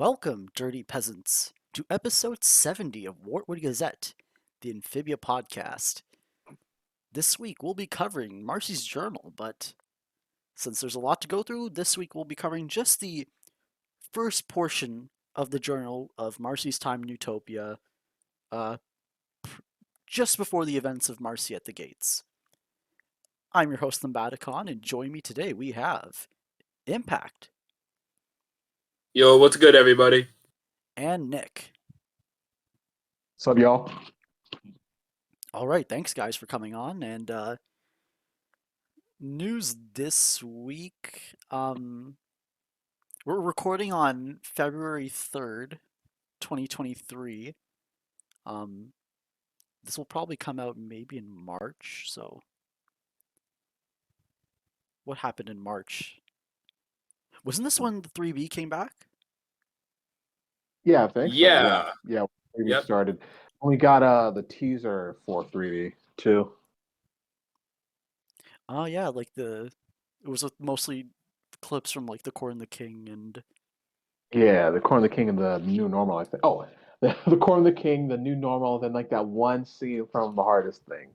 Welcome, dirty peasants, to episode 70 of Wartwood Gazette, the Amphibia podcast. This week we'll be covering Marcy's journal, but since there's a lot to go through, this week we'll be covering just the first portion of the journal of Marcy's time in Newtopia, uh, just before the events of Marcy at the Gates. I'm your host, Limbaticon, and join me today we have Impact Yo, what's good, everybody? and Nick. What's up, y'all? All right, thanks guys for coming on. And news this week. We're recording on February 3rd, 2023. This will probably come out maybe in March. So, what happened in March? Wasn't this when the 3B came back? Yeah, I think so. Yeah. Yeah. We Yep. started. We got the teaser for 3D too. Oh yeah, it was mostly clips from like the Corn and the King and Yeah, the Corn of the King and the New Normal. I think. Oh, the Corn of the King, the New Normal, then like that one scene from The Hardest Thing.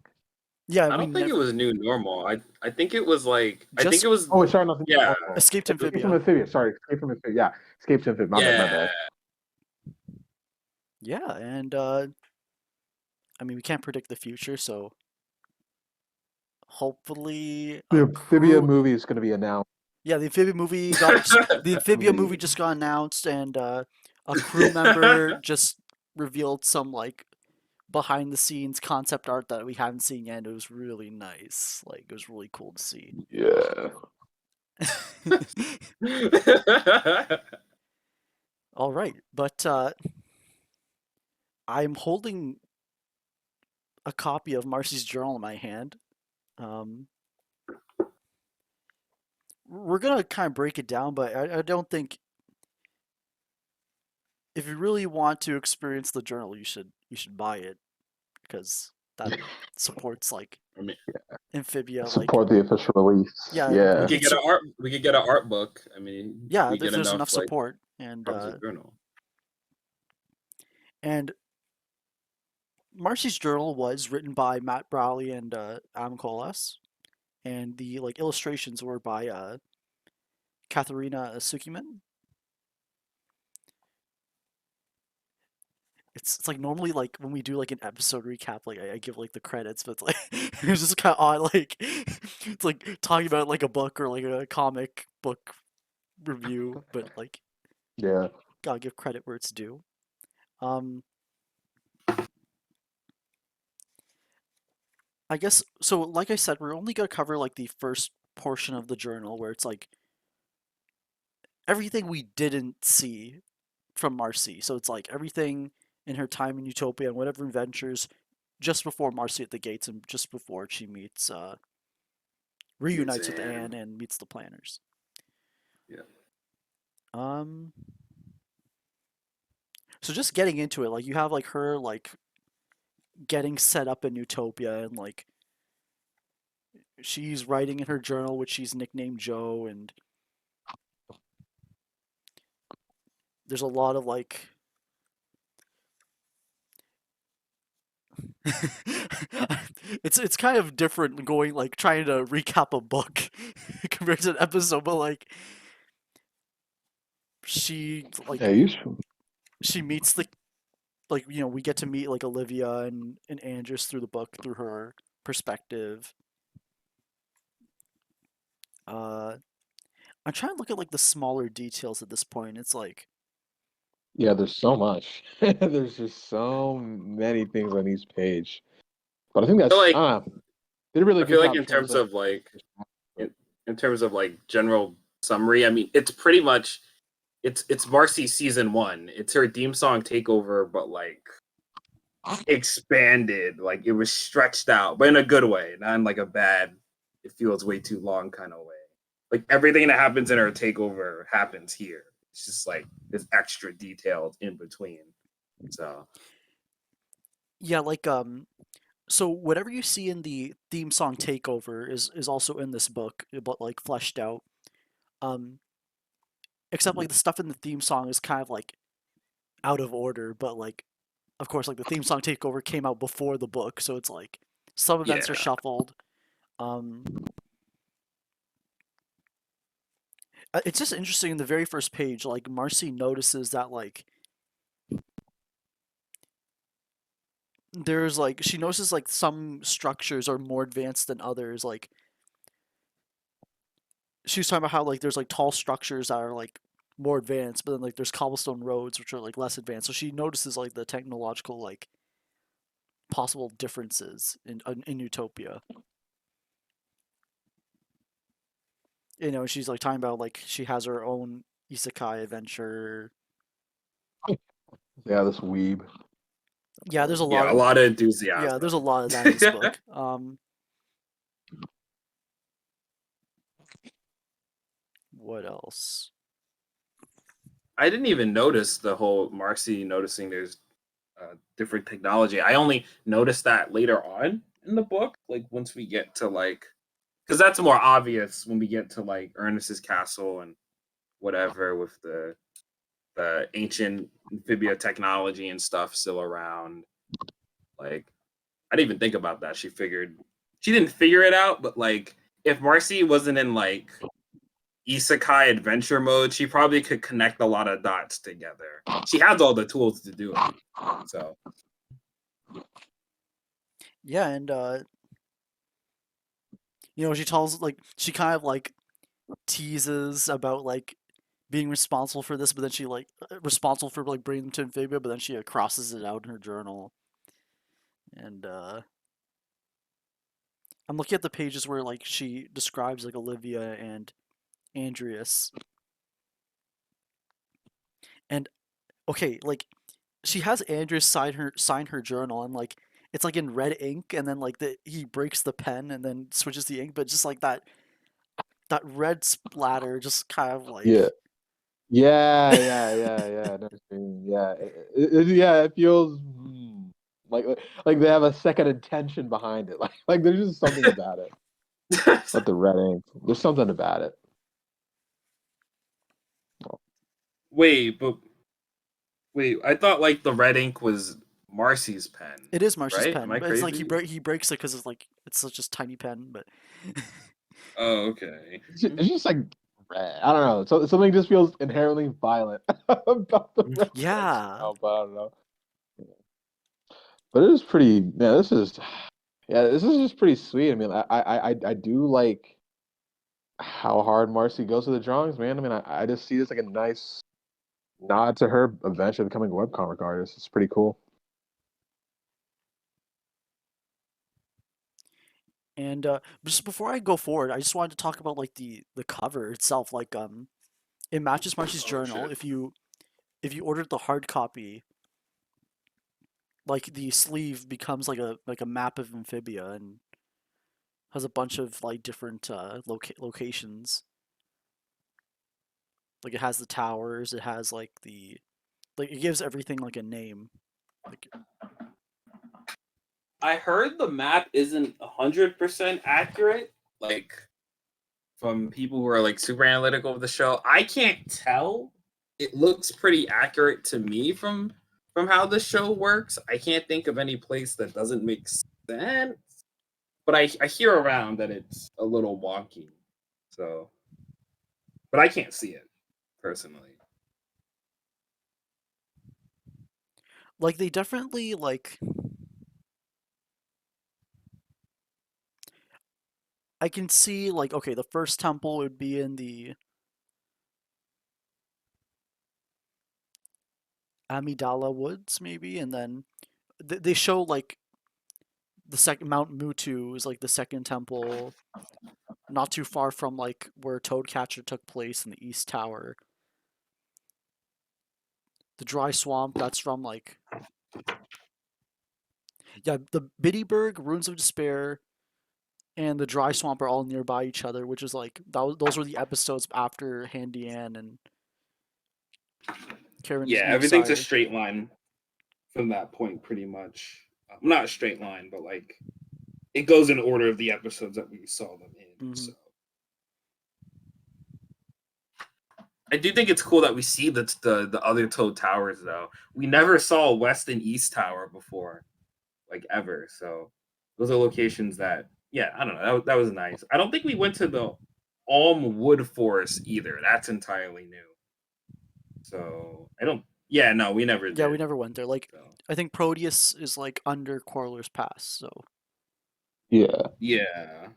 yeah. I don't think it was new normal. I think it was like I think Just- it was Oh, sorry, nothing. Yeah. Escape to Escape from Amphibia. Amphibia. Sorry, Escape from Amphibia. Yeah, Escape to Amphibia. My bad. Yeah, and I mean we can't predict the future, so hopefully The a Amphibia crew- movie is going to be announced. Yeah, the Amphibia movie just got announced, and a crew member just revealed some like behind the scenes concept art that we haven't seen yet. It was really nice. Like it was really cool to see. Yeah. All right, but I'm holding a copy of Marcy's journal in my hand. We're gonna kind of break it down, but I don't think if you really want to experience the journal, you should buy it because that supports like I mean, Amphibia. Support the official release. Yeah, Yeah. we could get an art book. I mean, Yeah, we if get there's enough enough like support, and copies of the journal. Marcy's journal was written by Matt Browley and Adam Colas, and the like illustrations were by Katharina Sukiman. It's like normally like when we do like an episode recap, like I give like the credits, but it's like it's just kind of odd, like it's like talking about like a book or like a comic book review, but like Yeah. gotta give credit where it's due. I guess so. Like I said, we're only gonna cover like the first portion of the journal where it's like everything we didn't see from Marcy. So it's like everything in her time in Newtopia and whatever adventures just before Marcy at the Gates and just before she reunites with Anne and meets the planners. Yeah. So just getting into it, like you have like her like getting set up in Newtopia and like she's writing in her journal, which she's nicknamed Joe, and there's a lot of like it's kind of different going like trying to recap a book compared to an episode, but like she like Yeah. she meets the like we get to meet like Olivia and Andrews through the book through her perspective. I'm trying to look at like the smaller details at this point. It's like Yeah, there's so much. There's just so many things on each page. But I think that's like- did a really I feel good like job in terms of like in terms of like general summary, I mean it's pretty much it's Marcy season 1. It's her theme song takeover, but like expanded, like it was stretched out, but in a good way, not in like a bad it feels way too long kind of way. Like everything that happens in her takeover happens here. It's just like there's extra details in between. So yeah, like so whatever you see in the theme song takeover is also in this book, but like fleshed out. Except like the stuff in the theme song is kind of like out of order, but like, of course, like the theme song Takeover came out before the book, so it's like some events are Yeah. shuffled. It's just interesting in the very first page, like Marcy notices that like there's like she notices like some structures are more advanced than others. Like she was talking about how like there's like tall structures that are like more advanced, but then like there's cobblestone roads which are like less advanced. So she notices like the technological like possible differences in Newtopia. You know, she's like talking about like she has her own isekai adventure. Yeah, this weeb. Yeah, there's a lot Yeah, a of lot of yeah, enthusiasm. there's a lot of that in this book. What else? I didn't even notice the whole Marcy noticing there's different technology. I only noticed that later on in the book, like once we get to like, because that's more obvious when we get to like Ernest's castle and whatever with the ancient amphibia technology and stuff still around. Like, I didn't even think about that. She didn't figure it out, but like, if Marcy wasn't in like isekai adventure mode, she probably could connect a lot of dots together. She has all the tools to do it. So Yeah, and you know, she tells like she kind of like teases about like being responsible for this, but then she like responsible for like bringing them to Amphibia, but then she crosses it out in her journal. And I'm looking at the pages where like she describes like Olivia and Andreas. And okay, like she has Andreas sign her journal, and like it's like in red ink, and then like he breaks the pen and then switches the ink, but just like that red splatter just kind of Yeah. like Yeah. I know what you mean. Yeah, yeah. It feels like they have a second intention behind it. Like there's just something about it. But the red ink, there's something about it. wait, but wait, I thought like the red ink was Marcy's pen, it is Marcy's right? Am pen, I but it's like crazy? he breaks it because it's like it's such a tiny pen, but Oh, okay. It's just like red. I don't know. So something just feels inherently violent about the red ink yeah. somehow, but I don't know. But it is pretty. Yeah, this is just pretty sweet. I mean, I do like how hard Marcy goes with the drawings, man. I mean, I just see this like a nice nod to her eventually becoming a webcomic artist. It's pretty cool. And just before I go forward, I just wanted to talk about like the cover itself. Like it matches Marcy's Oh journal. shit. If you ordered the hard copy, like the sleeve becomes like a map of Amphibia and has a bunch of like different locations. Like it has the towers. It has like like it gives everything like a name. Like I heard the map isn't 100% accurate. Like from people who are like super analytical of the show, I can't tell. It looks pretty accurate to me from how the show works. I can't think of any place that doesn't make sense. But I hear around that it's a little wonky. So, but I can't see it personally. like they definitely like I can see like okay, the first temple would be in the Amidala Woods maybe, and then they show like the second Mount Mutu is like the second temple, not too far from like where Toadcatcher took place in the East Tower. The dry swamp that's from like yeah, the Biddyburg, Ruins of Despair, and the dry swamp are all nearby each other, which is like those were the episodes after Handy Ann and Karen's Yeah, new everything's a sire. straight line from that point, pretty much. Not a straight line, but like it goes in order of the episodes that we saw them in. Hmm. So I do think it's cool that we see the other Toad Towers though. We never saw West and East Tower before, like ever. So those are locations that, yeah, I don't know. That was nice. I don't think we went to the Alm Wood Forest either. That's entirely new. So I don't. Yeah, no, we never Yeah, we did. never went there. Like, So I think Proteus is like under Quarler's Pass, so. Yeah, yeah,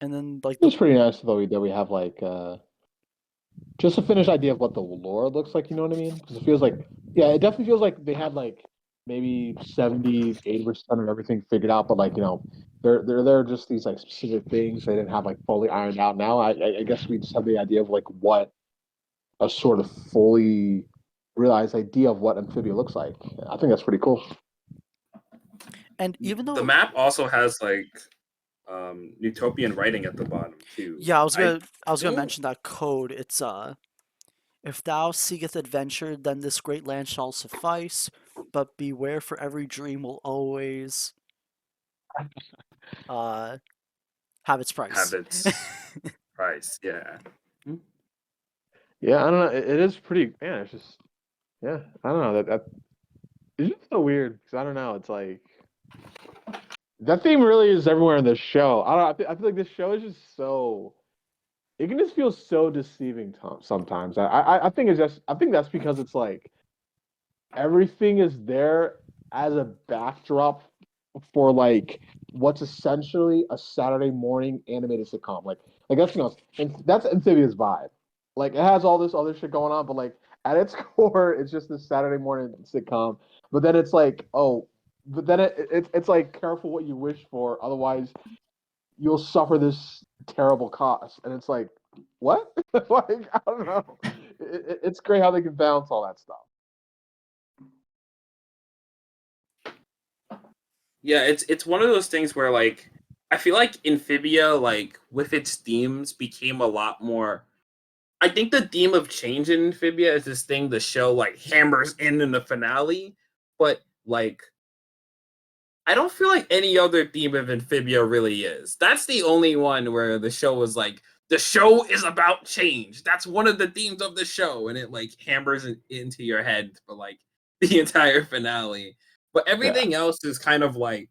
And then like the it's pretty nice though that we have like just a finished idea of what the lore looks like. You know what I mean? Because it feels like, yeah, it definitely feels like they had like maybe 70-80% of everything figured out, but like there are just these like specific things they didn't have like fully ironed out. Now I guess we just have the idea of like what a sort of fully realized idea of what Amphibia looks like. I think that's pretty cool. and even the though map also has like Newtopian writing at the bottom too. yeah, I was gonna Don't mention that code. It's if thou seeketh adventure, then this great land shall suffice, but beware for every dream will always uh have its have price. its price. Yeah. Yeah, I don't know. It is pretty. Man, it's just yeah. I don't know that it's just so weird because I don't know. It's like that theme really is everywhere in this show. I don't know. I feel like this show is just so. It can just feel so deceiving sometimes. I think it's just. I think that's because it's like everything is there as a backdrop for like what's essentially a Saturday morning animated sitcom. Like that's and that's Amphibia's vibe. Like it has all this other shit going on, but like at its core, it's just this Saturday morning sitcom. But then it's like, oh, but then it's like careful what you wish for, otherwise you'll suffer this terrible cost. And it's like, what? Like I don't know. It's great how they can balance all that stuff. Yeah, it's one of those things where like I feel like Amphibia, like with its themes, became a lot more. I think the theme of change in Amphibia is this thing the show like hammers in the finale, but like I don't feel like any other theme of Amphibia really is. That's the only one where the show was like, the show is about change. That's one of the themes of the show, and it like hammers it into your head for like the entire finale. But Yeah. everything else is kind of like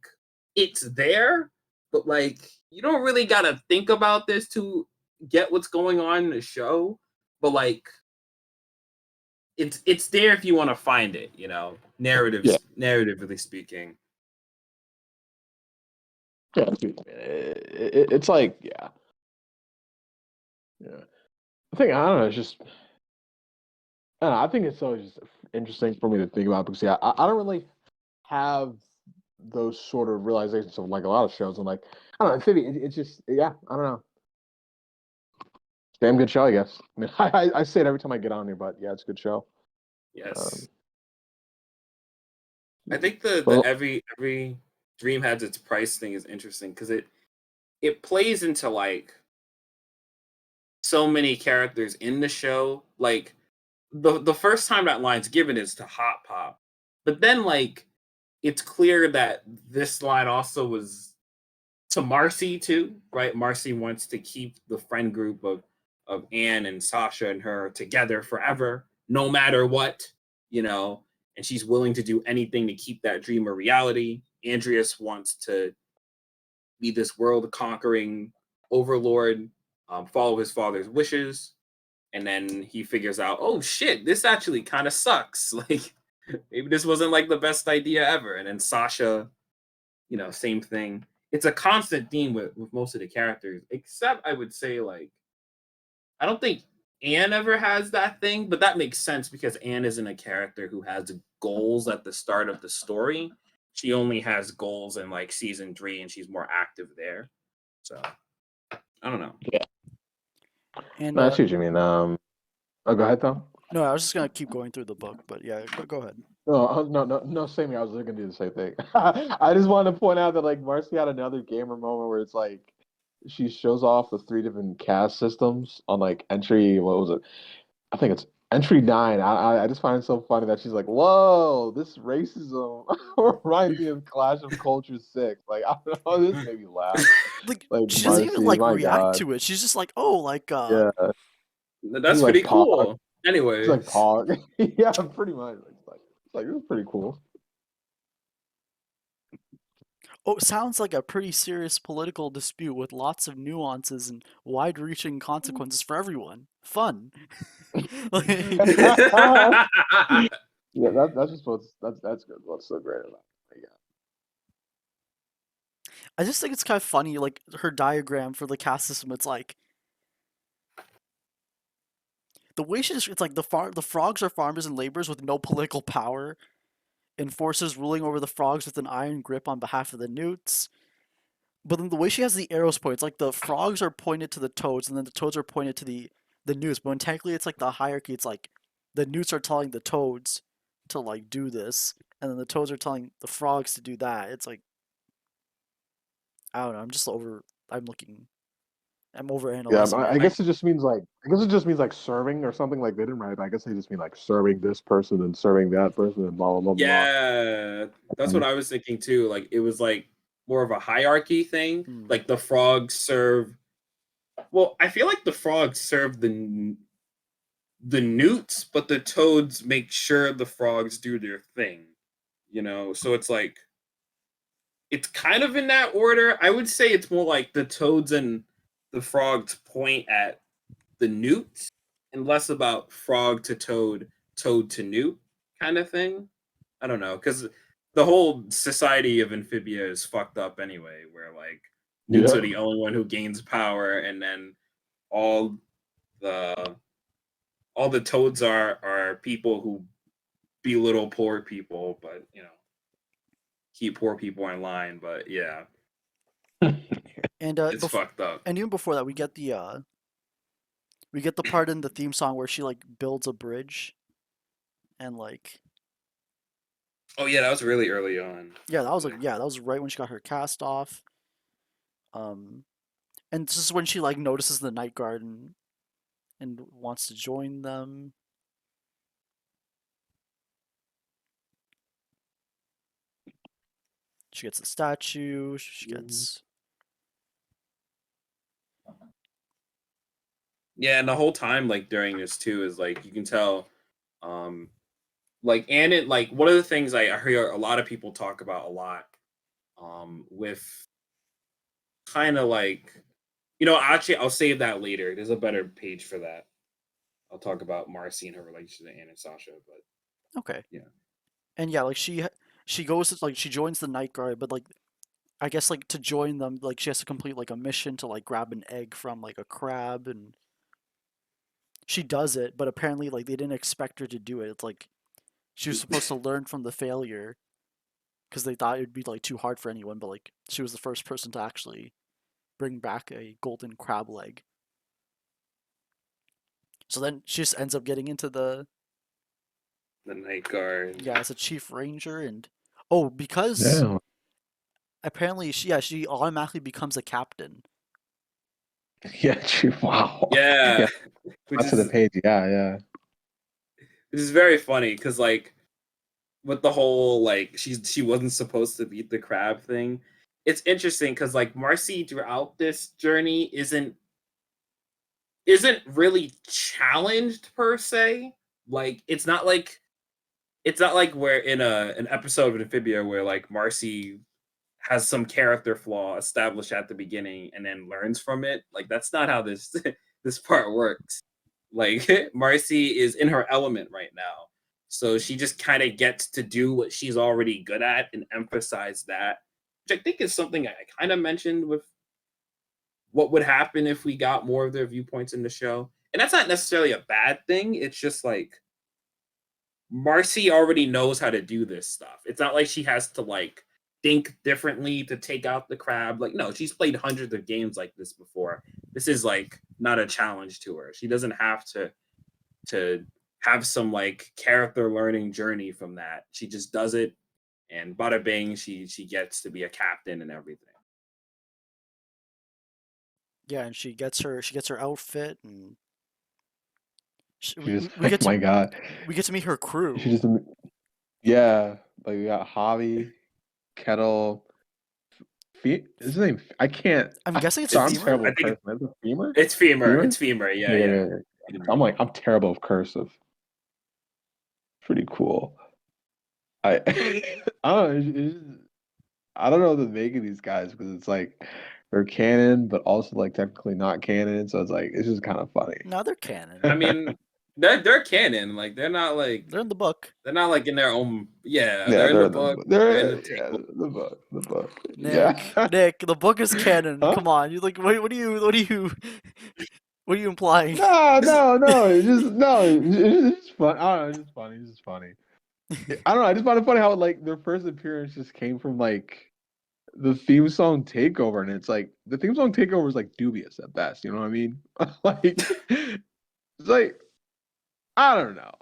it's there, but like you don't really gotta think about this to get what's going on in the show. But like it's there if you want to find it, you know, Yeah. narratively speaking. Yeah, it's like yeah. I don't know. It's just I don't know, I think it's always just interesting for me to think about because I don't really have those sort of realizations of like a lot of shows. And like I don't know, Amphibia, it's just I don't know. Damn good show, I guess. I mean, I say it every time I get on here, but yeah, it's a good show. Yes. Um, I think the well, every dream has its price thing is interesting because it plays into like so many characters in the show. Like the first time that line's given is to Hot Pop, but then like it's clear that this line also was to Marcy too, right? Marcy wants to keep the friend group of Anne and Sasha and her together forever, no matter what, you know, and she's willing to do anything to keep that dream a reality. Andreas wants to be this world conquering overlord, follow his father's wishes, and then he figures out, oh shit, this actually kind of sucks. Like maybe this wasn't like the best idea ever. And then Sasha, you know, same thing. It's a constant theme with most of the characters, except I would say like I don't think Anne ever has that thing, but that makes sense because Anne isn't a character who has goals at the start of the story. She only has goals in like season 3, and she's more active there. So I don't know. yeah, And no, I see what you mean. Oh, go ahead, Tom. no, I was just gonna keep going through the book, but yeah, go ahead. No, same here. I was looking to do the same thing. I just wanted to point out that like Marcy had another gamer moment where it's like she shows off the 3 different cast systems on like entry. What was it? I think it's Entry 9. I just find it so funny that she's like, "Whoa, this racism reminds me of Clash of Cultures 6." Like, I don't know, this made me laugh. Like Like she doesn't even Marcy, like my react God, to it. She's just like, oh, like yeah, she's That's like pretty Pog. cool. She's like Anyways, Pog. Yeah, pretty much. It's like this is pretty cool. oh, it sounds like a pretty serious political dispute with lots of nuances and wide-reaching consequences for everyone. Fun. Like, Yeah, that's just that's good. What's so great about it? Yeah. I just think it's kind of funny, like her diagram for the caste system. It's like the way it's like the frogs are farmers and laborers with no political power, enforcers ruling over the frogs with an iron grip on behalf of the newts. But then the way she has the arrows pointed, it's like the frogs are pointed to the toads, and then the toads are pointed to the newts. But when technically it's like the hierarchy, it's like the newts are telling the toads to like do this, and then the toads are telling the frogs to do that. It's like I don't know. I'm looking. I'm over Yeah, analyzing I it. guess it just means like I guess it just means like serving or something like they didn't write it. But I guess they just mean like serving this person and serving that person and blah blah blah blah. yeah, that's what Um, I was thinking too. Like it was like more of a hierarchy thing. Hmm. Like the frogs serve. Well, I feel like the frogs serve the newts, but the toads make sure the frogs do their thing. So it's like it's kind of in that order. I would say it's more like the toads and the frogs point at the newt and less about frog to toad, toad to newt kind of thing. I don't know, because the whole society of Amphibia is fucked up anyway, where like newts yeah, are the only one who gains power, and then all the all the toads are people who belittle poor people, but keep poor people in line. But yeah, And it's fucked up. and even before that, we get the part in the theme song where she like builds a bridge, and like Oh yeah, that was really early on. that was right when she got her cast off. Um, and this is when she like notices the night guard and wants to join them. She gets the statue. She gets Yeah, and the whole time, like during this too, is like you can tell, um, and it like one of the things I hear a lot of people talk about a lot, with kind of like, actually I'll save that later. There's a better page for that. I'll talk about Marcy and her relationship to Anne and Sasha, but okay. yeah. And yeah, like she goes to, like she joins the night guard, but like I guess like to join them, like she has to complete like a mission to like grab an egg from like a crab, and she does it, but apparently like they didn't expect her to do it. It's like she was supposed to learn from the failure because they thought it would be like too hard for anyone, but like she was the first person to actually bring back a golden crab leg. So then she just ends up getting into The night guard. as a chief ranger, and oh, because yeah, apparently she automatically becomes a captain. yeah. Wow. Yeah, Yeah, which that's to the is page. Yeah, yeah, which is very funny because like with the whole like she wasn't supposed to beat the crab thing. It's interesting because like Marcy throughout this journey isn't really challenged per se. Like it's not like we're in an episode of Amphibia where like Marcy has some character flaw established at the beginning and then learns from it. Like that's not how this this part works. Like Marcy is in her element right now. So she just kind of gets to do what she's already good at and emphasize that, which I think is something I kind of mentioned with what would happen if we got more of their viewpoints in the show. And that's not necessarily a bad thing. It's just like Marcy already knows how to do this stuff. It's not like she has to like think differently to take out the crab. Like, no, she's played hundreds of games like this before. This is like not a challenge to her. She doesn't have to have some like character learning journey from that. She just does it and bada bing, she gets to be a captain and everything. Yeah, and she gets her outfit, and Sh- She We, just we, we like get my to God. we get to meet her She crew. just yeah. Like we got Javi, Kettle. His name I can't. I'm guessing it's So I'm It's Femur. terrible I with think cursing. Is it femur? it's femur. Femur? It's femur. Yeah, Yeah, yeah, yeah. yeah, yeah. I'm terrible with cursive. Pretty cool. I I don't know. I don't know what to make of these guys because it's like they're canon, but also like technically not canon. So it's just kind of funny. No, they're canon. I mean, they're canon. Like They're in the book. they're not like in their own. Yeah, Yeah, they're in the they're in the book. They're in they're the yeah takeover. the book the book. Nick, Yeah. Nick, the book is canon. Huh? Come on, you like what are you implying? No, no, no. It's just no. It's just fun. I don't know. It's just funny. It's just funny. I don't know. I just find it funny how like their first appearance just came from like the theme song takeover, and it's like the theme song takeover is like dubious at best. You know what I mean? Like it's like I don't know.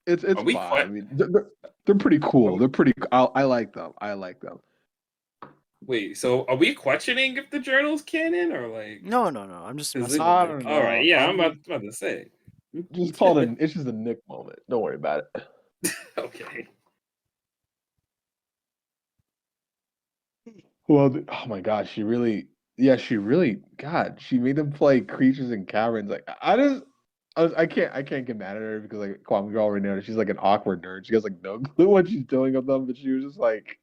It's Are we fine. I quite? mean, they're pretty cool. They're pretty. I like them. I like them. Wait, so are we questioning if the journal's canon or like? No, no, no. I'm just Is messing it? with I Nick. don't All right, know. yeah, I'm I'm about to say. just call it an. It's just a Nick moment. Don't worry about it. Okay. Well, oh my God, she really, yeah, she really, God, she made them play creatures in caverns. Like, I can't get mad at her because like, come on, girl, right now, she's like an awkward nerd. She has like no clue what she's doing with them, but she was just like,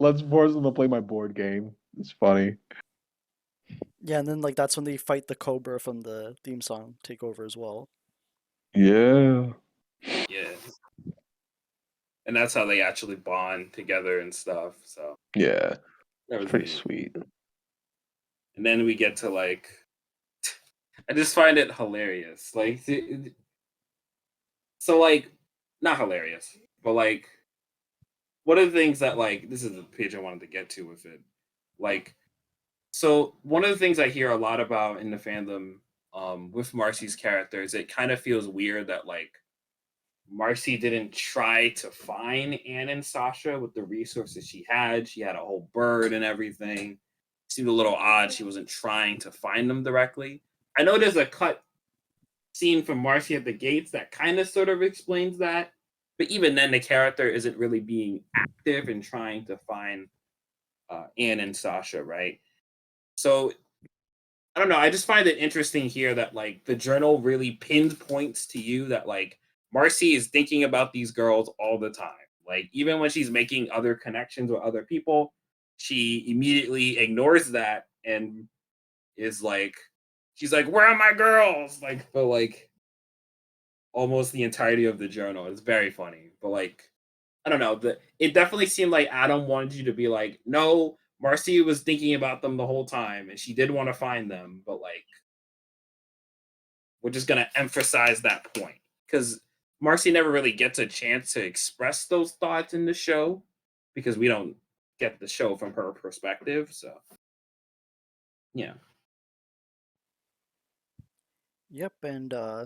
let's force them to play my board game. It's funny. Yeah, and then like that's when they fight the Cobra from the theme song takeover as well. Yeah, Yeah, and that's how they actually bond together and stuff. So yeah, that was pretty neat. sweet. And then we get to like, I just find it hilarious. Like, so like, not hilarious, but like, one of the things that like, this is the page I wanted to get to with it. Like, so one of the things I hear a lot about in the fandom, with Marcy's character is it kind of feels weird that like Marcy didn't try to find Anne and Sasha with the resources she had. She had a whole bird and everything. It seemed a little odd. She wasn't trying to find them directly. I know there's a cut scene from Marcy at the gates that kind of sort of explains that. But even then, the character isn't really being active in trying to find Anne and Sasha, right? So I don't know. I just find it interesting here that like the journal really pinpoints to you that like Marcy is thinking about these girls all the time. Like even when she's making other connections with other people, she immediately ignores that and is like, she's like, "Where are my girls?" Like for like almost the entirety of the journal. It's very funny, but like I don't know. It definitely seemed like Adam wanted you to be like, no, Marcy was thinking about them the whole time, and she did want to find them, but like we're just gonna emphasize that point because Marcy never really gets a chance to express those thoughts in the show because we don't get the show from her perspective. So yeah, Yep, and yeah,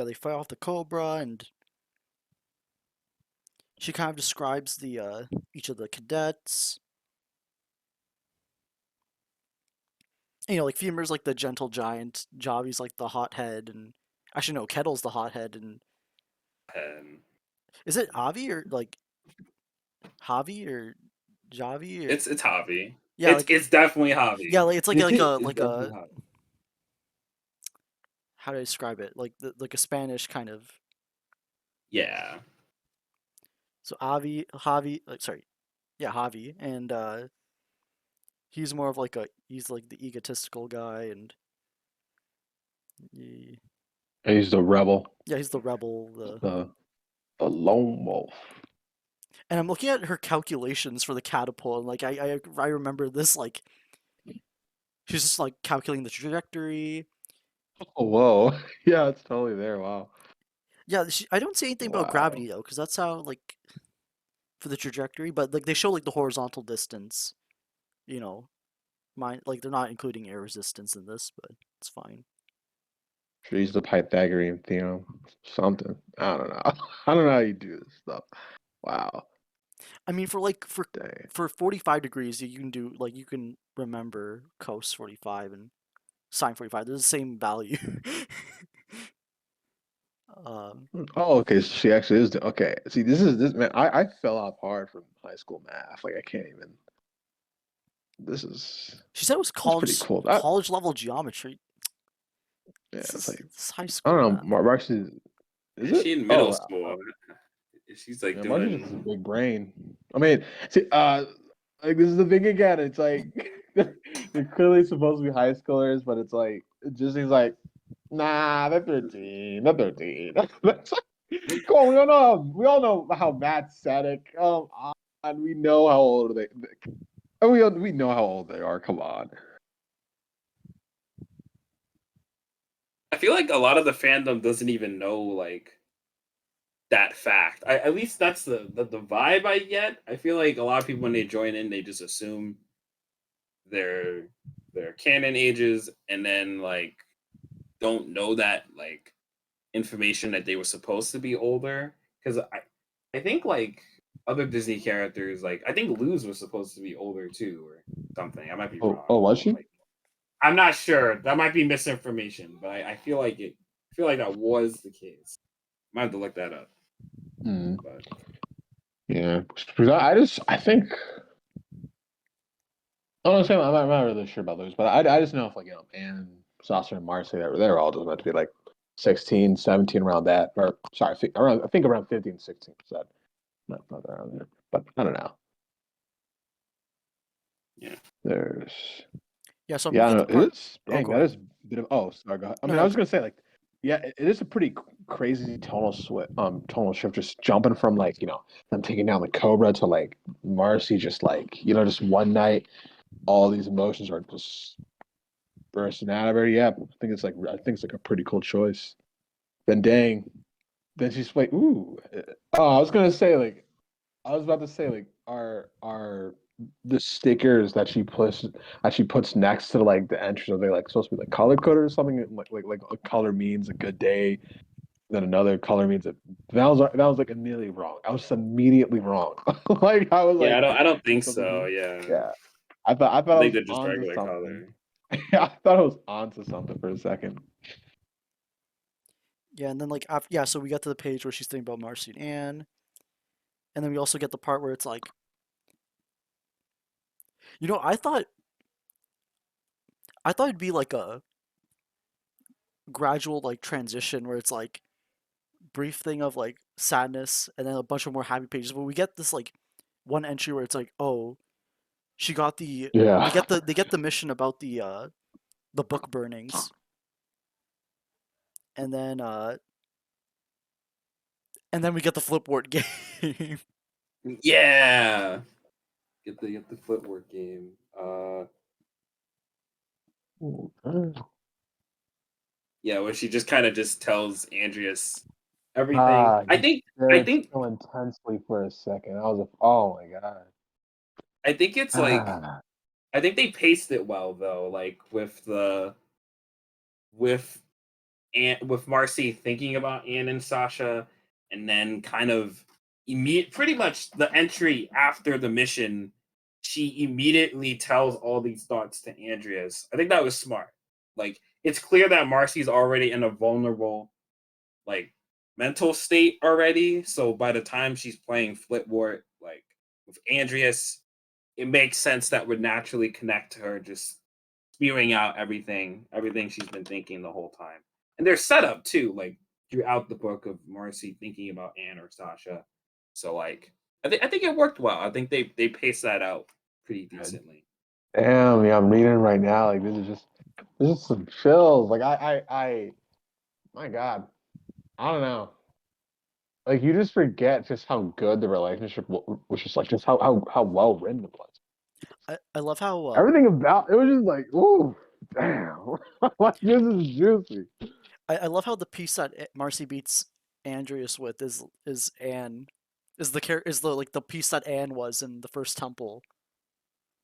they fight off the Cobra, and she kind of describes the each of the cadets. You know, like Femur's like the gentle giant, Javi's like the hothead, and actually no, Kettle's the hothead, and and is it Avi or like Javi or Javi? Or... it's Javi. Yeah, It's definitely Javi. yeah, like it's like a It's definitely Javi. how do I describe it? Like a Spanish kind of. Yeah, So Avi, Javi, like sorry, yeah, Javi, and he's more of like he's like the egotistical guy, and He's the rebel, yeah, he's the rebel. the lone wolf. And I'm looking at her calculations for the catapult, and like I remember this like she's just like calculating the trajectory. Oh, whoa, yeah, it's totally there. Wow, Yeah, I don't see anything about wow. gravity though, because that's how like for the trajectory, but like they show like the horizontal distance. You know, like they're not including air resistance in this, but it's fine. She's the Pythagorean theorem. Something. I don't know. I don't know how you do this stuff. Wow. I mean, for like Dang. for 45 degrees, you can do like you can remember cos 45 and Sine 45. They're the same value. Oh, okay. So she actually is. Okay. See, this man. I fell off hard from high school math. Like I can't even. This is She said it was that's pretty cool. college level geometry. Yeah, it's like This is high I school don't know. math. Marcy, is Is it? she in middle Oh, school? She's like yeah, Marcy's just a doing. big brain. I mean, see, like this is the thing again. It's like they're clearly supposed to be high schoolers, but it's like it just seems like nah, they're 13. They're 13. Come on, we all know how math's static. And we know how old we know how old they are. Come on. I feel like a lot of the fandom doesn't even know like that fact. At least that's the vibe I get. I feel like a lot of people when they join in, they just assume their their canon ages, and then like don't know that like information that they were supposed to be older. Because I think like other Disney characters, like I think Luz was supposed to be older too, or something. I might be Oh, wrong. was she? Like I'm not sure. That might be misinformation, but I feel like it. I feel like that was the case. Might have to look that up. Hmm. But Yeah. Because I think honestly, I'm not really sure about those, but I just know if like Anne, Saucer, and Marcy, they're all just meant to be like 16, 17 around that, or sorry, I think around 15, 16%. Not around there, but I don't know. yeah, There's Yeah, so yeah, we I get the don't know. part. Dang, Go that ahead. is a bit of sorry, go ahead. I No, mean, I no. was gonna say like yeah, it is a pretty crazy tonal shift, just jumping from like them taking down the Cobra to like Marcy, just like just one night, all these emotions are just bursting out of her. Yeah, I think it's like a pretty cool choice. Then dang, then she's like, ooh. Oh, I was about to say like are the stickers that she puts next to like the entrance, are they like supposed to be like color coded or something? Like a color means a good day, then another color means that was like immediately wrong. I was just immediately wrong. Like I was yeah. like I don't think so. something. Yeah, Yeah, I thought I I think was they're just onto regular something. color. I thought I was onto something for a second. Yeah, and then like after, yeah, so we get to the page where she's thinking about Marcy and Anne, and then we also get the part where it's like, I thought it'd be like a gradual like transition where it's like brief thing of like sadness and then a bunch of more happy pages, but we get this like one entry where it's like, oh, she got they Yeah. get the mission about the book burnings, and then we get the flipboard game. Yeah, get the footwork game. Yeah, where she just kind of just tells Andreas everything. You stared so intensely for a second. Oh my god. I think it's like Ah, I think they paced it well though, like with with Marcy thinking about Anne and Sasha, and then kind of pretty much the entry after the mission, she immediately tells all these thoughts to Andreas. I think that was smart. Like it's clear that Marcy's already in a vulnerable like mental state already. So by the time she's playing Flipwart, like with Andreas, it makes sense that would naturally connect to her just spewing out everything she's been thinking the whole time. And there's setup too, like throughout the book of Marcy thinking about Anne or Sasha. So like I think it worked well. I think they paced that out pretty decently. damn, yeah, I'm reading right now. Like this is some chills. Like my god, I don't know. Like you just forget just how good the relationship was, just like just how well written it was. I love how Everything about it was just like, ooh, damn, like this is juicy. I love how the piece that Marcy beats Andreas with is Anne, is the like the piece that Anne was in the first temple.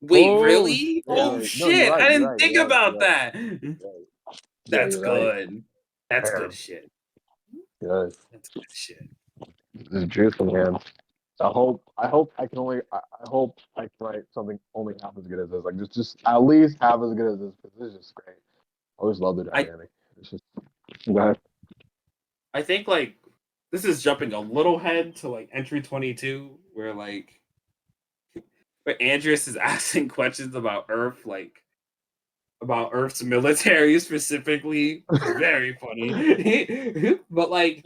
Wait, Oh, really? yeah, Oh no, you're shit! right, I you're didn't right, think you're right, about you're right, that. you're right. Yeah, That's you're right. good. That's good Damn, shit. good. That's good shit. This is juicy, man. I hope I can write something only half as good as this. Like just at least half as good as this because this is just great. Always love the I dynamic. It's just that. I think like this is jumping a little head to like entry 22 where like where Andreas is asking questions about Earth, like about Earth's military specifically, which is very funny. But like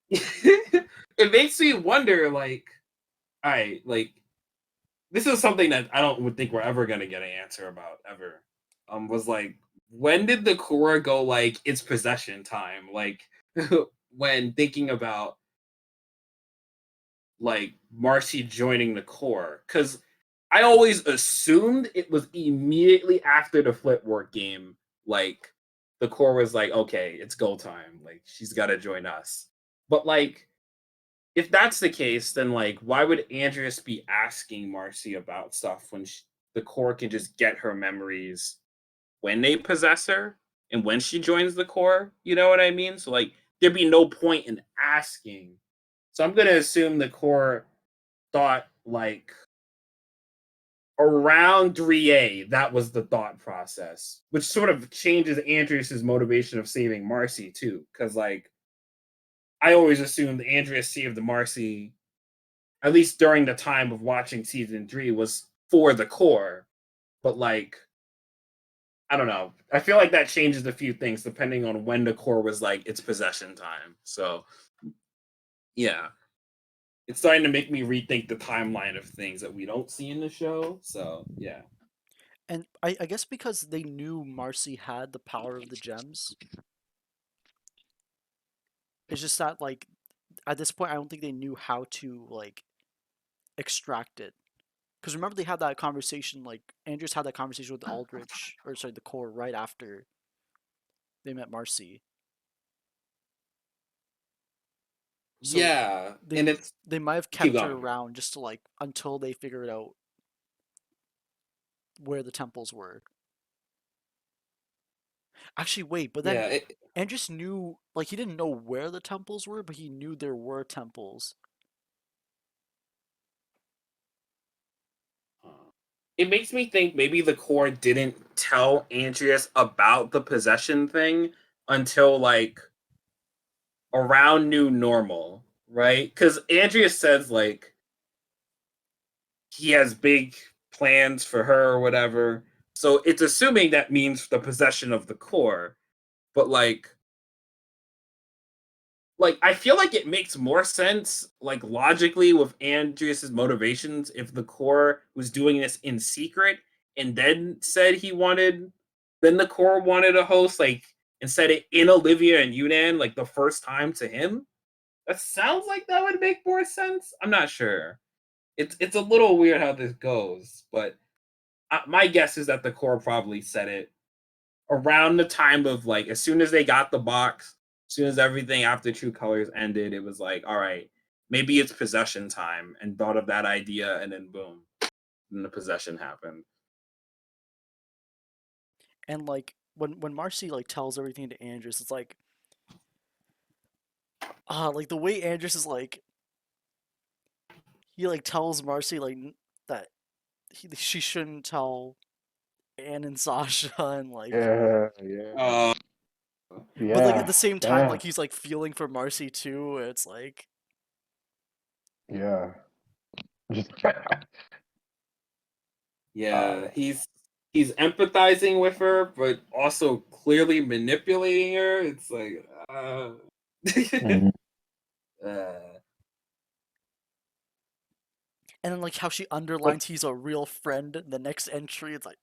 it, it makes me wonder, like, all right, like this is something that I don't think we're ever gonna get an answer about ever. Was like when did the core go like it's possession time? Like when thinking about like Marcy joining the core, because I always assumed it was immediately after the Flipwork game. Like the core was like, okay, it's go time. Like she's got to join us. But like, if that's the case, then like, why would Andreas be asking Marcy about stuff when the core can just get her memories when they possess her and when she joins the core? You know what I mean? So like, there'd be no point in asking. So I'm gonna assume the core thought like around 3A, that was the thought process, which sort of changes Andreas's motivation of saving Marcy too. Because like I always assumed Andreas saved the Marcy, at least during the time of watching season 3, was for the core. But like I don't know. I feel like that changes a few things depending on when the core was like it's possession time. So yeah. It's starting to make me rethink the timeline of things that we don't see in the show. So yeah. And I guess because they knew Marcy had the power of the gems, it's just that like at this point I don't think they knew how to like extract it. Because remember they had that conversation, like Andrews had that conversation with Aldrich, or sorry, the core right after they met Marcy. So Yeah, they and it's they might have keep kept her going. around just to like until they figured out where the temples were. Actually, wait, but then Yeah, Andrews knew like he didn't know where the temples were, but he knew there were temples. it makes me think maybe the core didn't tell Andreas about the possession thing until like around new normal, right? Because Andreas says like he has big plans for her or whatever. So it's assuming that means the possession of the core. But like I feel like it makes more sense, like logically, with Andreas's motivations if the core was doing this in secret and then said he wanted, then the core wanted a host, like and said it in Olivia and Yunan, like the first time to him. That sounds like that would make more sense. I'm not sure. It's a little weird how this goes, but my guess is that the core probably said it around the time of like as soon as they got the box, as soon as everything after True Colors ended, it was like, all right, maybe it's possession time, and thought of that idea, and then boom, and the possession happened. And like when Marcy like tells everything to Andrews, it's like the way Andrews is like he like tells Marcy like that she shouldn't tell Anne and Sasha and like Yeah, yeah, Uh, but like at yeah. the same time Damn. like he's like feeling for Marcy too. It's like Yeah. Just yeah, he's empathizing with her, but also clearly manipulating her. It's like, Mhm. uh, and then like how she underlines he's a real friend in the next entry. It's like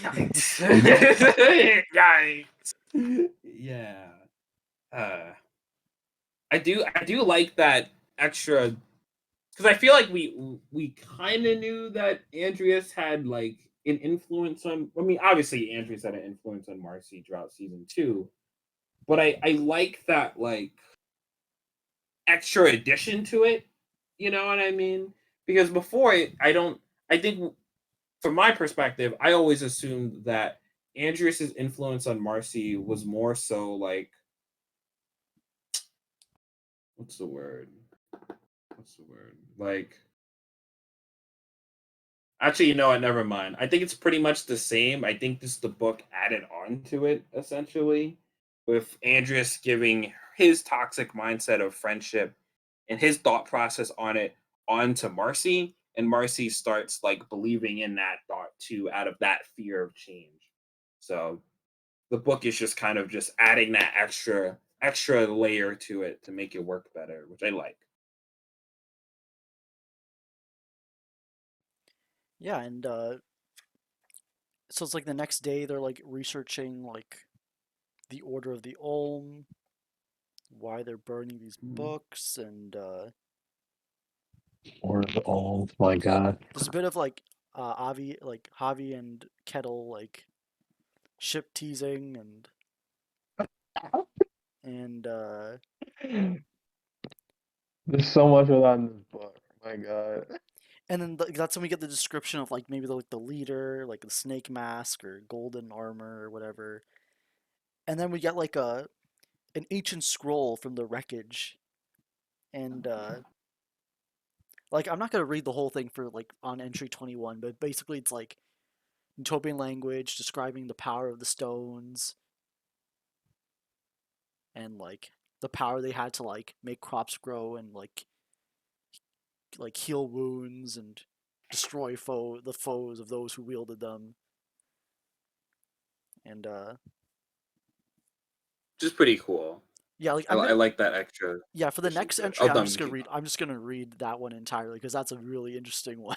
yikes. Yikes. Yeah. Uh, I do like that extra because I feel like we kind of knew that Andreas had like an influence on. I mean, obviously Andreas had an influence on Marcy throughout season 2, but I like that like extra addition to it. You know what I mean? Because before I don't. I think from my perspective, I always assumed that Andreas's influence on Marcy was more so like what's the word? What's the word? Like Actually, you know what? Never mind. I think it's pretty much the same. I think this is the book added on to it, essentially, with Andreas giving his toxic mindset of friendship and his thought process on it onto Marcy, and Marcy starts like believing in that thought too, out of that fear of change. So the book is just kind of just adding that extra layer to it to make it work better, which I like. Yeah, and so it's like the next day they're like researching like the Order of the Ulm, why they're burning these books, and Or oh my god. there's a bit of like Javi and Kettle like ship teasing and There's so much of that in this book. My god. and then that's when we get the description of like maybe the leader, like the snake mask or golden armor or whatever, and then we get like an ancient scroll from the wreckage, and like I'm not gonna read the whole thing for like on entry 21, but basically it's like Newtopian language describing the power of the stones and like the power they had to like make crops grow and like heal wounds and destroy the foes of those who wielded them. And Which is pretty cool. yeah, like I like that extra yeah, for the addition next to it. entry Oh, I'm done. just You gonna keep read going. I'm just gonna read that one entirely because that's a really interesting one.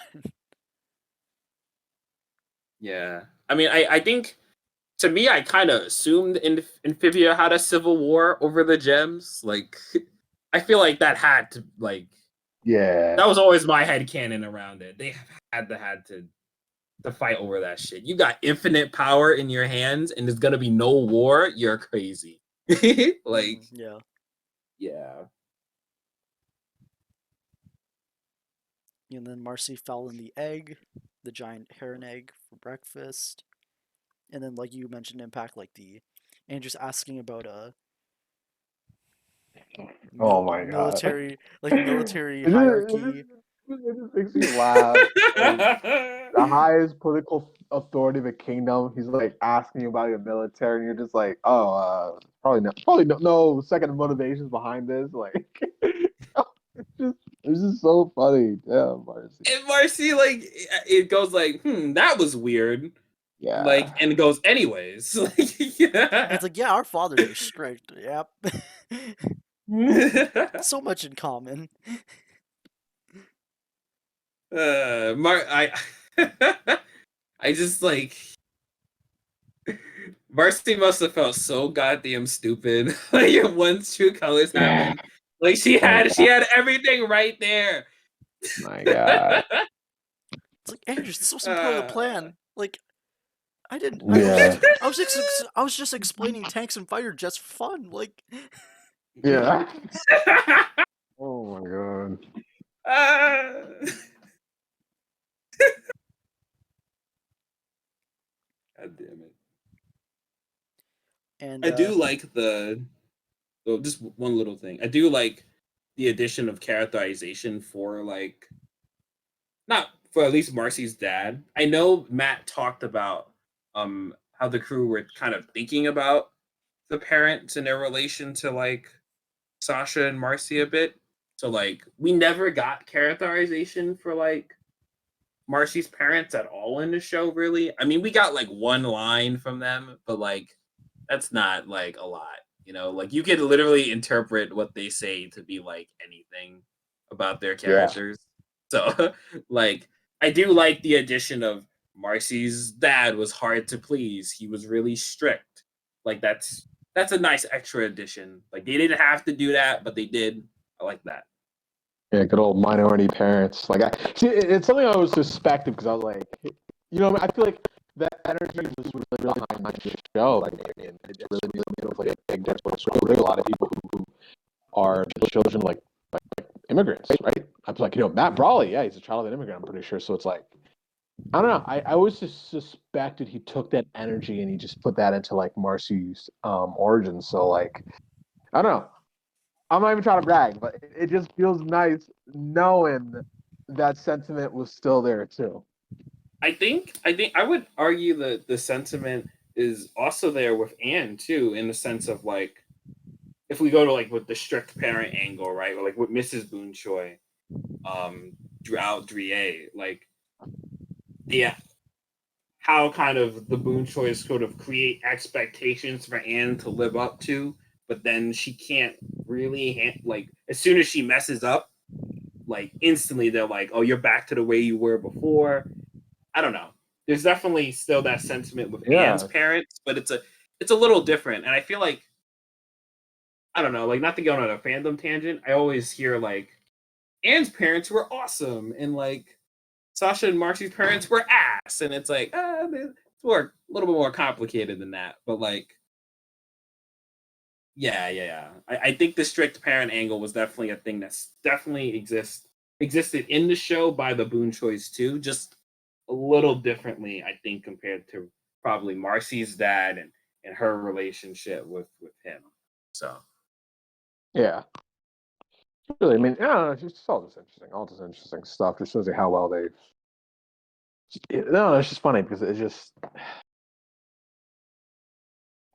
Yeah, I mean, I think to me, I kind of assumed Amphibia had a civil war over the gems. Like, I feel like that had to like Yeah. that was always my head canon around it. They had to fight over that shit. You got infinite power in your hands, and there's gonna be no war. You're crazy. Like, Yeah. yeah, And then Marcy fell in the egg, the giant heron egg for breakfast. And then like you mentioned impact like the and just asking about Oh my god. military like military It hierarchy. just makes me laugh. Like, the highest political authority of a kingdom. He's like asking you about your military, and you're just like, oh, probably no second motivations behind this. Like, it's just so funny. Yeah, Marcy. and Marcy, like, it goes like, that was weird. Like, Yeah, and it goes anyways. Like, And it's yeah. like, yeah, our fathers are strict. Yep. So much in common. I I just like Marcy must have felt so goddamn stupid. Like once True Colors yeah. happened, like she Oh had she had everything right there. my god. It's like, Andrew, this wasn't part of the uh, plan. Like, I didn't. Yeah, I was just explaining tanks and fighter jets for fun. Like, yeah. Oh my god. uh, God damn it! and I do like just one little thing. I do like the addition of characterization for like not for at least Marcy's dad. I know Matt talked about how the crew were kind of thinking about the parents and their relation to like Sasha and Marcy a bit. So like we never got characterization for like Marcy's parents at all in the show, really. I mean, we got like one line from them, but like that's not like a lot, you know. Like you could literally interpret what they say to be like anything about their Yeah. characters. So, like, I do like the addition of Marcy's dad was hard to please. He was really strict. Like that's a nice extra addition. Like they didn't have to do that, but they did. I like that. Yeah, good old minority parents. Like I see, it's something I was suspecting because I was like, I feel like that energy was really behind the show. Like, and it really was like a big difference for a lot of people who are children like immigrants, right? I was like, Matt Brawley, yeah, he's a child of an immigrant. I'm pretty sure. So it's like, I don't know. I always just suspected he took that energy and he just put that into like Marcy's origins. So like, I don't know. I'm not even trying to brag, but it just feels nice knowing that sentiment was still there too. I think I would argue that the sentiment is also there with Anne too, in the sense of like if we go to like with the strict parent angle, right? Or like with Mrs. Boonchoy, throughout Drie, like the how kind of the Boonchoys sort of create expectations for Anne to live up to, but then she can't really like as soon as she messes up, like instantly they're like, "Oh, you're back to the way you were before." I don't know. There's definitely still that sentiment with Anne's Yeah, parents, but it's a little different. And I feel like I don't know, like not to go on a fandom tangent. I always hear like Anne's parents were awesome, and like Sasha and Marcy's parents were ass, and it's like it's more a little bit more complicated than that. But like, yeah. I think the strict parent angle was definitely a thing that's definitely existed in the show by the Boone Choice too, just a little differently, I think, compared to probably Marcy's dad and her relationship with him. So yeah. Really, I mean, yeah, it's just all this interesting, stuff. Just shows you how well they. No, it's just funny because it's just.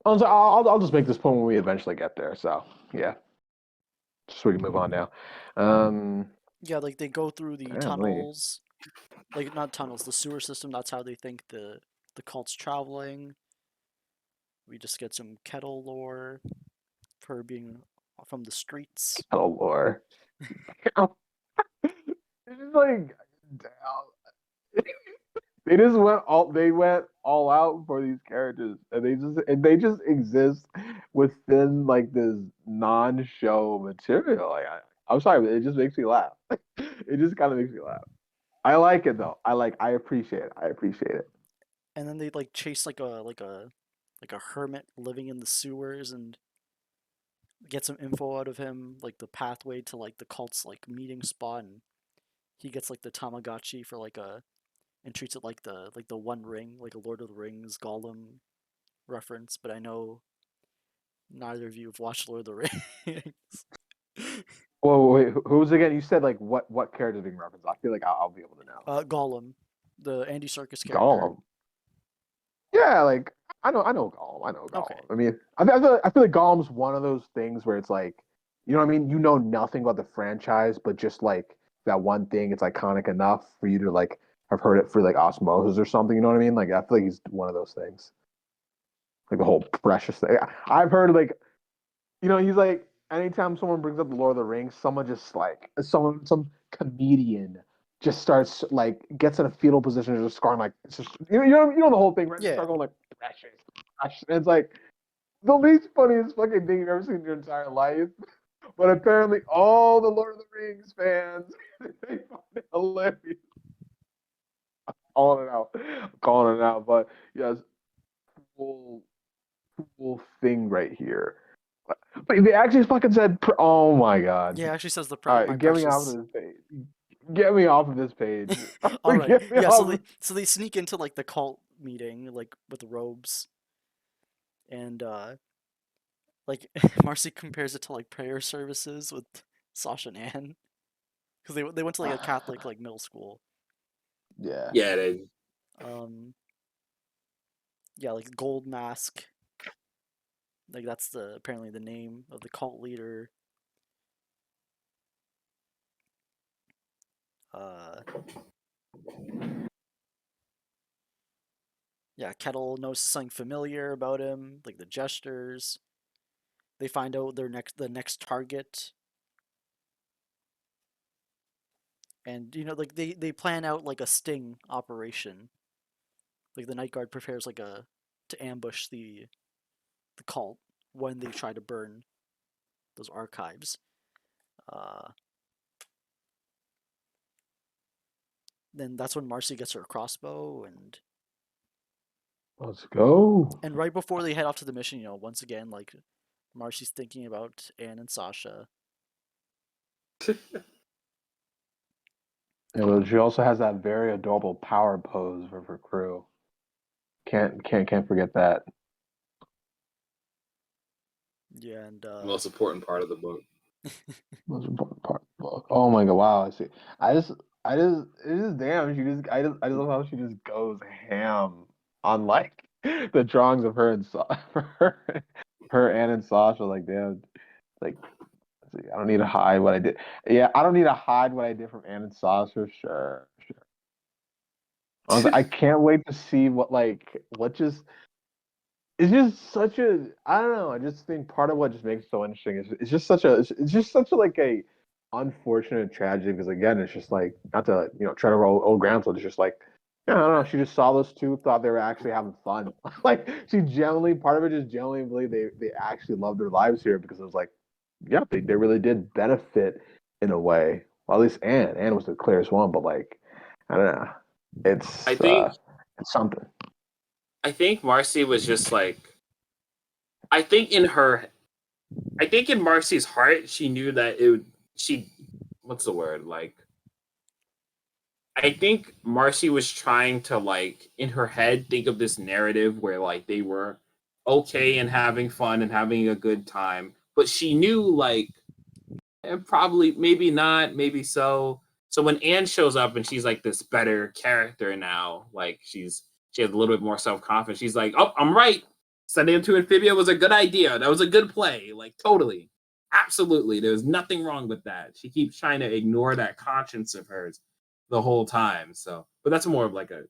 I'll just make this point when we eventually get there. So yeah, just so we can move on now. Yeah, like they go through the Family. tunnels, like not tunnels, the sewer system. That's how they think the cult's traveling. We just get some kettle lore for her being from the streets. Oh lord. It's just like they went all out for these characters and they just exist within like this non-show material. I'm sorry, but it just makes me laugh. It just kind of makes me laugh. I like it though. I appreciate it. I appreciate it. And then they like chase like a hermit living in the sewers and get some info out of him, like the pathway to like the cult's like meeting spot, and he gets like the Tamagotchi for like a and treats it like the One Ring, like a Lord of the Rings Gollum reference. But I know neither of you have watched Lord of the Rings. Whoa, wait, who's again? You said like what character being referenced? I feel like I'll be able to know. Gollum, the Andy Serkis character. Gollum. Yeah, like I know Gollum. I know Okay. Gollum. I mean, I feel like Gollum's one of those things where it's like, you know what I mean? You know nothing about the franchise, but just like that one thing, it's iconic enough for you to like have heard it for like osmosis or something. You know what I mean? Like I feel like he's one of those things. Like the whole precious thing. I've heard like, he's like anytime someone brings up the Lord of the Rings, someone just like some comedian just starts like gets in a fetal position and just going like it's just you know the whole thing, right? Just Yeah. start going like precious. And it's like the least funniest fucking thing you've ever seen in your entire life. But apparently all the Lord of the Rings fans they find it hilarious. Calling it out. But yes, cool, cool thing right here. But they actually fucking said, "Oh my god!" Yeah, it actually says All my right, get me off precious. of this page. Get me off of this page. All right. Get me Yeah. off. So they sneak into like the cult meeting like with the robes, and like Marcy compares it to like prayer services with Sasha and Anne because they went to like a Catholic like middle school. Yeah. yeah, they, Um. Yeah, like Gold Mask. Like that's the apparently the name of the cult leader. Uh. Yeah, Kettle knows something familiar about him, like the gestures. They find out the next target, and like they plan out like a sting operation. Like the Night Guard prepares like a to ambush the cult when they try to burn those archives. Uh, then that's when Marcy gets her crossbow, Let's go. and right before they head off to the mission, once again like Marcy's thinking about Anne and Sasha. And she also has that very adorable power pose for her crew. Can't forget that. Yeah, and the most important part of the book. Most important part of the book. Oh my god! Wow. I see. I just it is damn. I just love how she just goes ham on like the drawings of her and her and Sasha. Like, damn, like I don't need to hide what I did. Yeah, I don't need to hide what I did from Ann and Sasha. Sure, sure. Honestly, I can't wait to see what just it's just such a I don't know. I just think part of what just makes it so interesting is it's just such a it's just such a like a unfortunate tragedy because again it's just like not to try to roll old ground so it's just like I don't know she just saw those two thought they were actually having fun like she genuinely part of it just genuinely believed they actually loved their lives here because it was like yeah they really did benefit in a way well at least Anne was the clearest one but like I don't know I think it's something. I think Marcy was just like I think in her I think in Marcy's heart she knew that it would she what's the word like I think Marcy was trying to like in her head think of this narrative where like they were okay and having fun and having a good time, but she knew like probably maybe not, maybe so. So when Anne shows up and she's like this better character now, like she has a little bit more self confidence. She's like, "Oh, I'm right. Sending him to Amphibia was a good idea. That was a good play. Like totally, absolutely. There's nothing wrong with that." She keeps trying to ignore that conscience of hers the whole time. So, but that's more of like a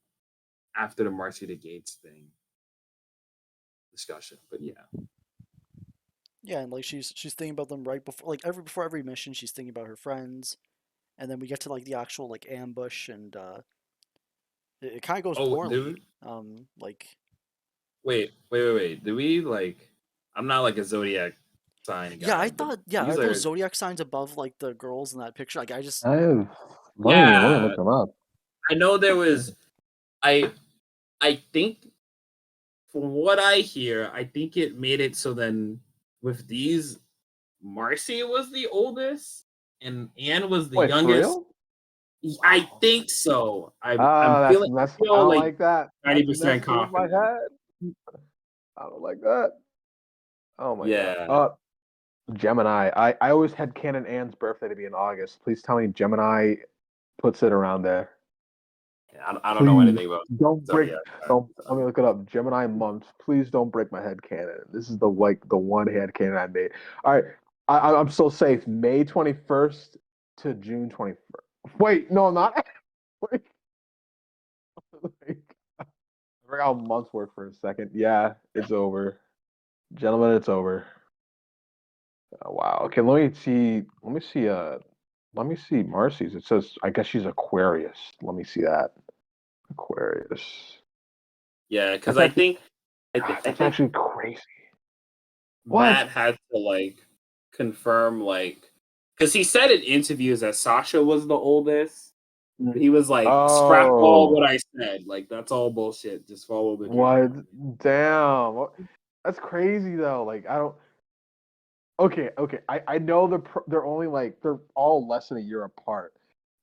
after the Marcy to Gates thing discussion. But yeah, Yeah, and like she's thinking about them right before like before every mission she's thinking about her friends, and then we get to like the actual like ambush and it kind of goes oh, poorly. dude, Like wait. Do we like? I'm not like a zodiac sign yeah, I guy, but thought yeah, these are those are zodiac signs above like the girls in that picture? Like I just I have let me yeah. look them up. I know there was I I think from what I hear, I think it made it so then with these Marcy was the oldest and Anne was the Wait, for youngest. real? I Wow. think so. I'm Oh, feeling I feel don't like like that. That's 90% messing with my confident. head. I don't like that. Oh my god. Yeah. Gemini. I always had Canon Anne's birthday to be in August. Please tell me Gemini puts it around there. I don't know Please anything about don't break. zodiac Don't signs. let me look it up. Gemini months. Please don't break my head canon. This is the one head canon I made. All right, I'm so safe. May 21st to June 21st. Wait, no, I'm not. Wait, I forgot how months work for a second. Yeah, it's over, gentlemen. It's over. Oh, wow. Okay, let me see. Let me see. Let me see Marcy's. It says I guess she's Aquarius. Let me see that. Aquarius. Yeah, because That's actually God, I that's think actually crazy. What? Matt had to like confirm like because he said in interviews that Sasha was the oldest. But he was like, scrap all Oh, what I said. Like that's all bullshit. Just follow the drama. what? Damn. That's crazy though. Like I don't. Okay, okay. I know they're only like they're all less than a year apart,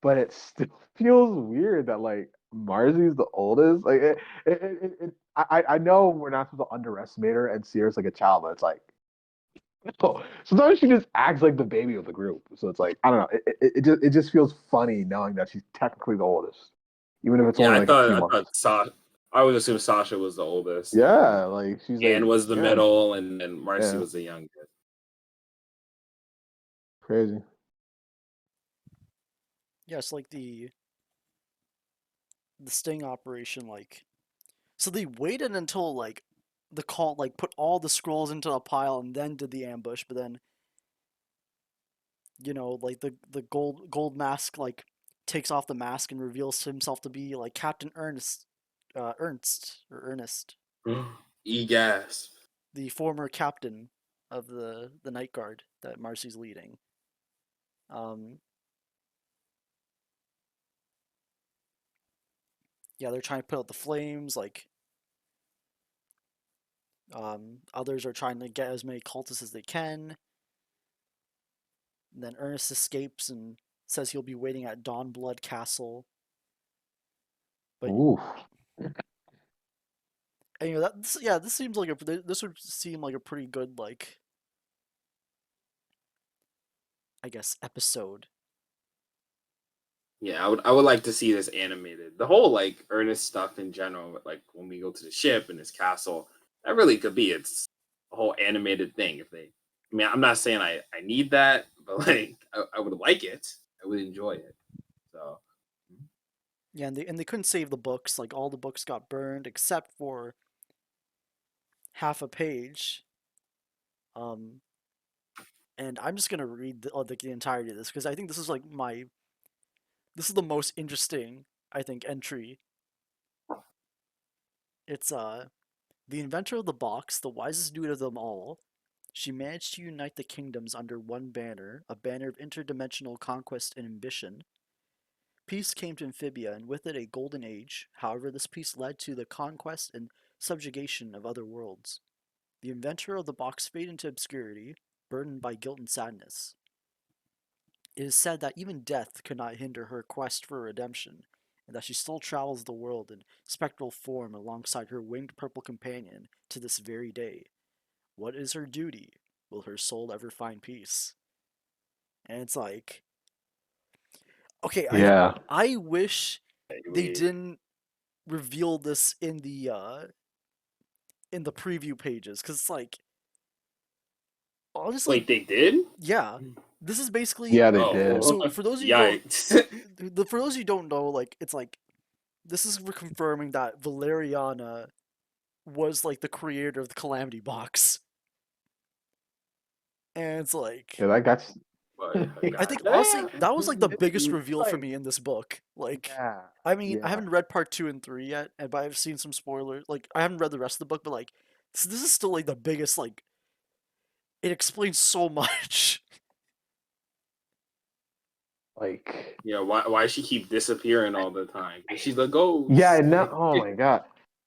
but it still feels weird that like Marzy's the oldest. Like I know we're not supposed to underestimate her and see her as like a child, but it's like oh, sometimes she just acts like the baby of the group. So it's like I don't know. It just feels funny knowing that she's technically the oldest, even if it's Yeah, only like a few I thought months. I would assume Sasha was the oldest. Yeah, like she's like Anne was the yeah, middle, and then Marcy yeah, was the youngest. crazy. yeah, it's like the sting operation like so they waited until like the call like put all the scrolls into a pile and then did the ambush, but then like the gold mask like takes off the mask and reveals himself to be like Captain Ernest, Egas. the former captain of the Night Guard that Marcy's leading. Um, yeah, they're trying to put out the flames. Like others are trying to get as many cultists as they can. And then Ernest escapes and says he'll be waiting at Dawnblood Castle. But Ooh. and, this seems like this would seem like a pretty good like I guess episode Yeah, I would like to see this animated. The whole like Ernest stuff in general, like when we go to the ship and his castle, that really could be its a whole animated thing. If they, I mean, I'm not saying I need that, but like I would like it. I would enjoy it. So Yeah, and they couldn't save the books. Like all the books got burned except for half a page. Um, and I'm just gonna read the entirety of this because I think this is the most interesting I think entry. It's the inventor of the box, the wisest dude of them all. She managed to unite the kingdoms under one banner, a banner of interdimensional conquest and ambition. Peace came to Amphibia, and with it a golden age. However, this peace led to the conquest and subjugation of other worlds. The inventor of the box faded into obscurity, burdened by guilt and sadness. It is said that even death could not hinder her quest for redemption, and that she still travels the world in spectral form alongside her winged purple companion to this very day. What is her duty? Will her soul ever find peace? And it's like, okay, Yeah. I wish they we didn't reveal this in the preview pages, because it's like, honestly, wait, they did? yeah, this is basically, Yeah, they did. Oh, so for those of you who yikes! don't for those of you who don't know, like, it's like this is confirming that Valeriana was like the creator of the Calamity Box, and it's like, Yeah, that got. But I God, think honestly that was like the biggest It's reveal for like, me in this book. Like, yeah, I mean, I yeah. haven't read part 2 and 3 yet, but I've seen some spoilers. Like, I haven't read the rest of the book, but like, this is still like the biggest. Like, it explains so much. Like, yeah. Why she keep disappearing all the time? 'Cause she's a ghost. yeah, no, oh my god.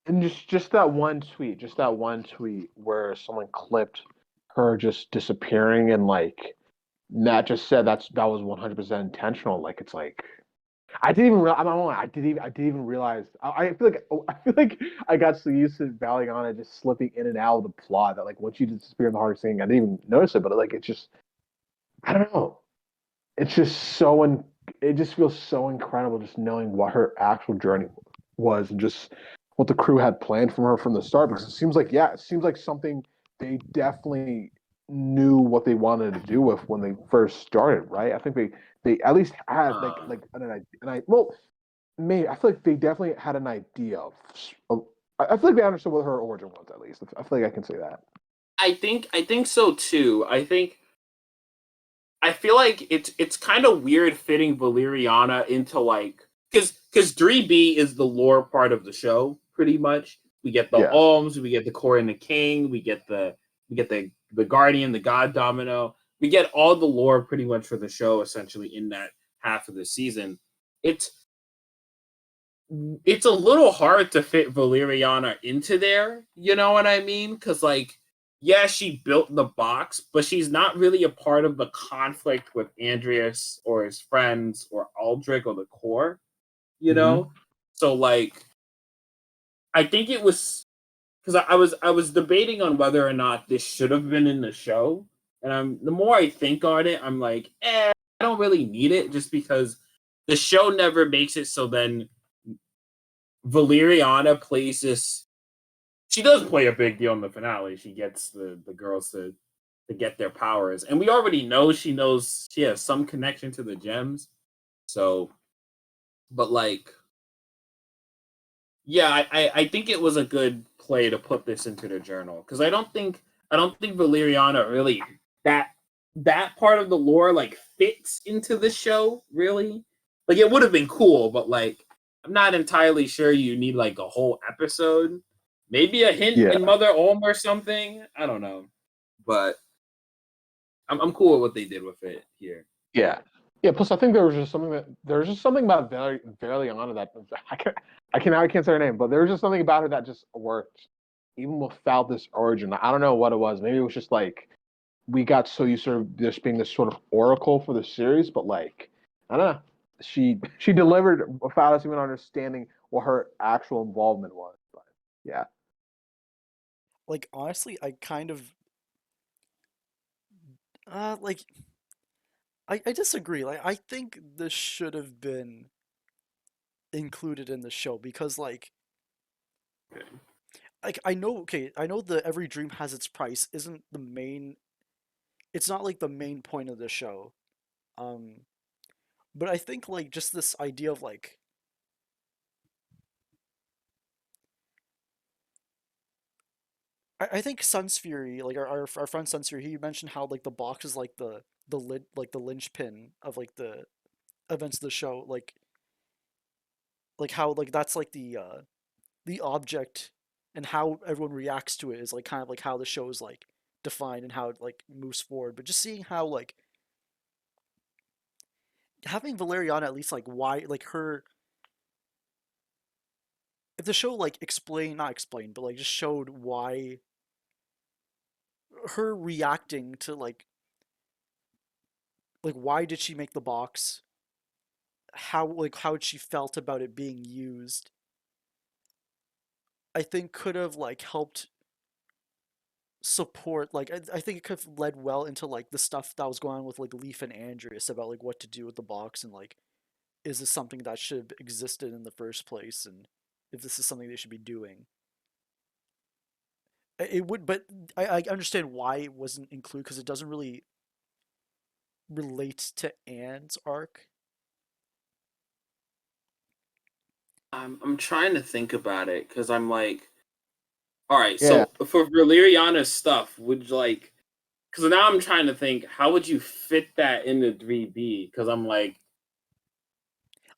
And just that one tweet where someone clipped her just disappearing and like Nat just said that was 100% intentional. Like it's like I didn't even I'm not gonna lie, I didn't even realize I feel like I feel like I got so used to Valiana just slipping in and out of the plot that like once you disappear in the hardest thing, I didn't even notice it, but like it's just I don't know. It's just it just feels so incredible just knowing what her actual journey was and just what the crew had planned from her from the start because it seems like something they definitely knew what they wanted to do with when they first started, right? I think they at least had like well maybe I feel like they definitely had an idea of I feel like they understood what her origin was at least. I feel like I can say that. I think so too. I feel like it's kind of weird fitting Valeriana into like because 3B is the lore part of the show pretty much. We get the Yes. alms, we get the core and the king, we get the guardian, the god domino. We get all the lore pretty much for the show essentially in that half of the season. It's it's a little hard to fit Valeriana into there, you know what I mean? Because like yeah, she built the box, but she's not really a part of the conflict with Andreas or his friends or Aldrich or the core, you Mm-hmm. know? So like I think it was because I was debating on whether or not this should have been in the show. And the more I think on it, I'm like, I don't really need it just because the show never makes it so then Valeriana plays this. She does play a big deal in the finale. She gets the girls to get their powers, and we already know she has some connection to the gems. So, but like, yeah, I think it was a good play to put this into the journal because I don't think Valeriana really that that part of the lore like fits into the show really. Like it would have been cool, but like I'm not entirely sure you need like a whole episode. Maybe a hint Yeah. in Mother Olm or something. I don't know, but I'm cool with what they did with it here. Yeah. Yeah. Plus, I think there was just something about Valiana that I can't say her name, but there was just something about her that just worked, even without this origin. I don't know what it was. Maybe it was just like we got so used to this being this sort of oracle for the series, but like I don't know, she delivered without us even understanding what her actual involvement was. But yeah. Like, honestly, I kind of like I disagree. Like I think this should have been included in the show because Okay. I know I know the every dream has its price isn't the main, it's not like the main point of the show. Um but I think like just this idea of like I think Sun's Fury, like our friend Sun's Fury, he mentioned how like the box is like the lid like the linchpin of like the events of the show, like how like that's like the object, and how everyone reacts to it is like kind of like how the show is like defined and how it like moves forward. But just seeing how like having Valeriana at least like why like her, if the show like explained, not explained, but like just showed why her reacting to like why did she make the box, how she felt about it being used, I think could have like helped support like I think it could have led well into like the stuff that was going on with like Leaf and Andreas about like what to do with the box, and like is this something that should have existed in the first place, and if this is something they should be doing. It would, but I understand why it wasn't included because it doesn't really relate to Anne's arc. I'm trying to think about it because I'm like, all right, Yeah, so for Valeriana's stuff, would you like? Because now I'm trying to think, how would you fit that into 3B? Because I'm like,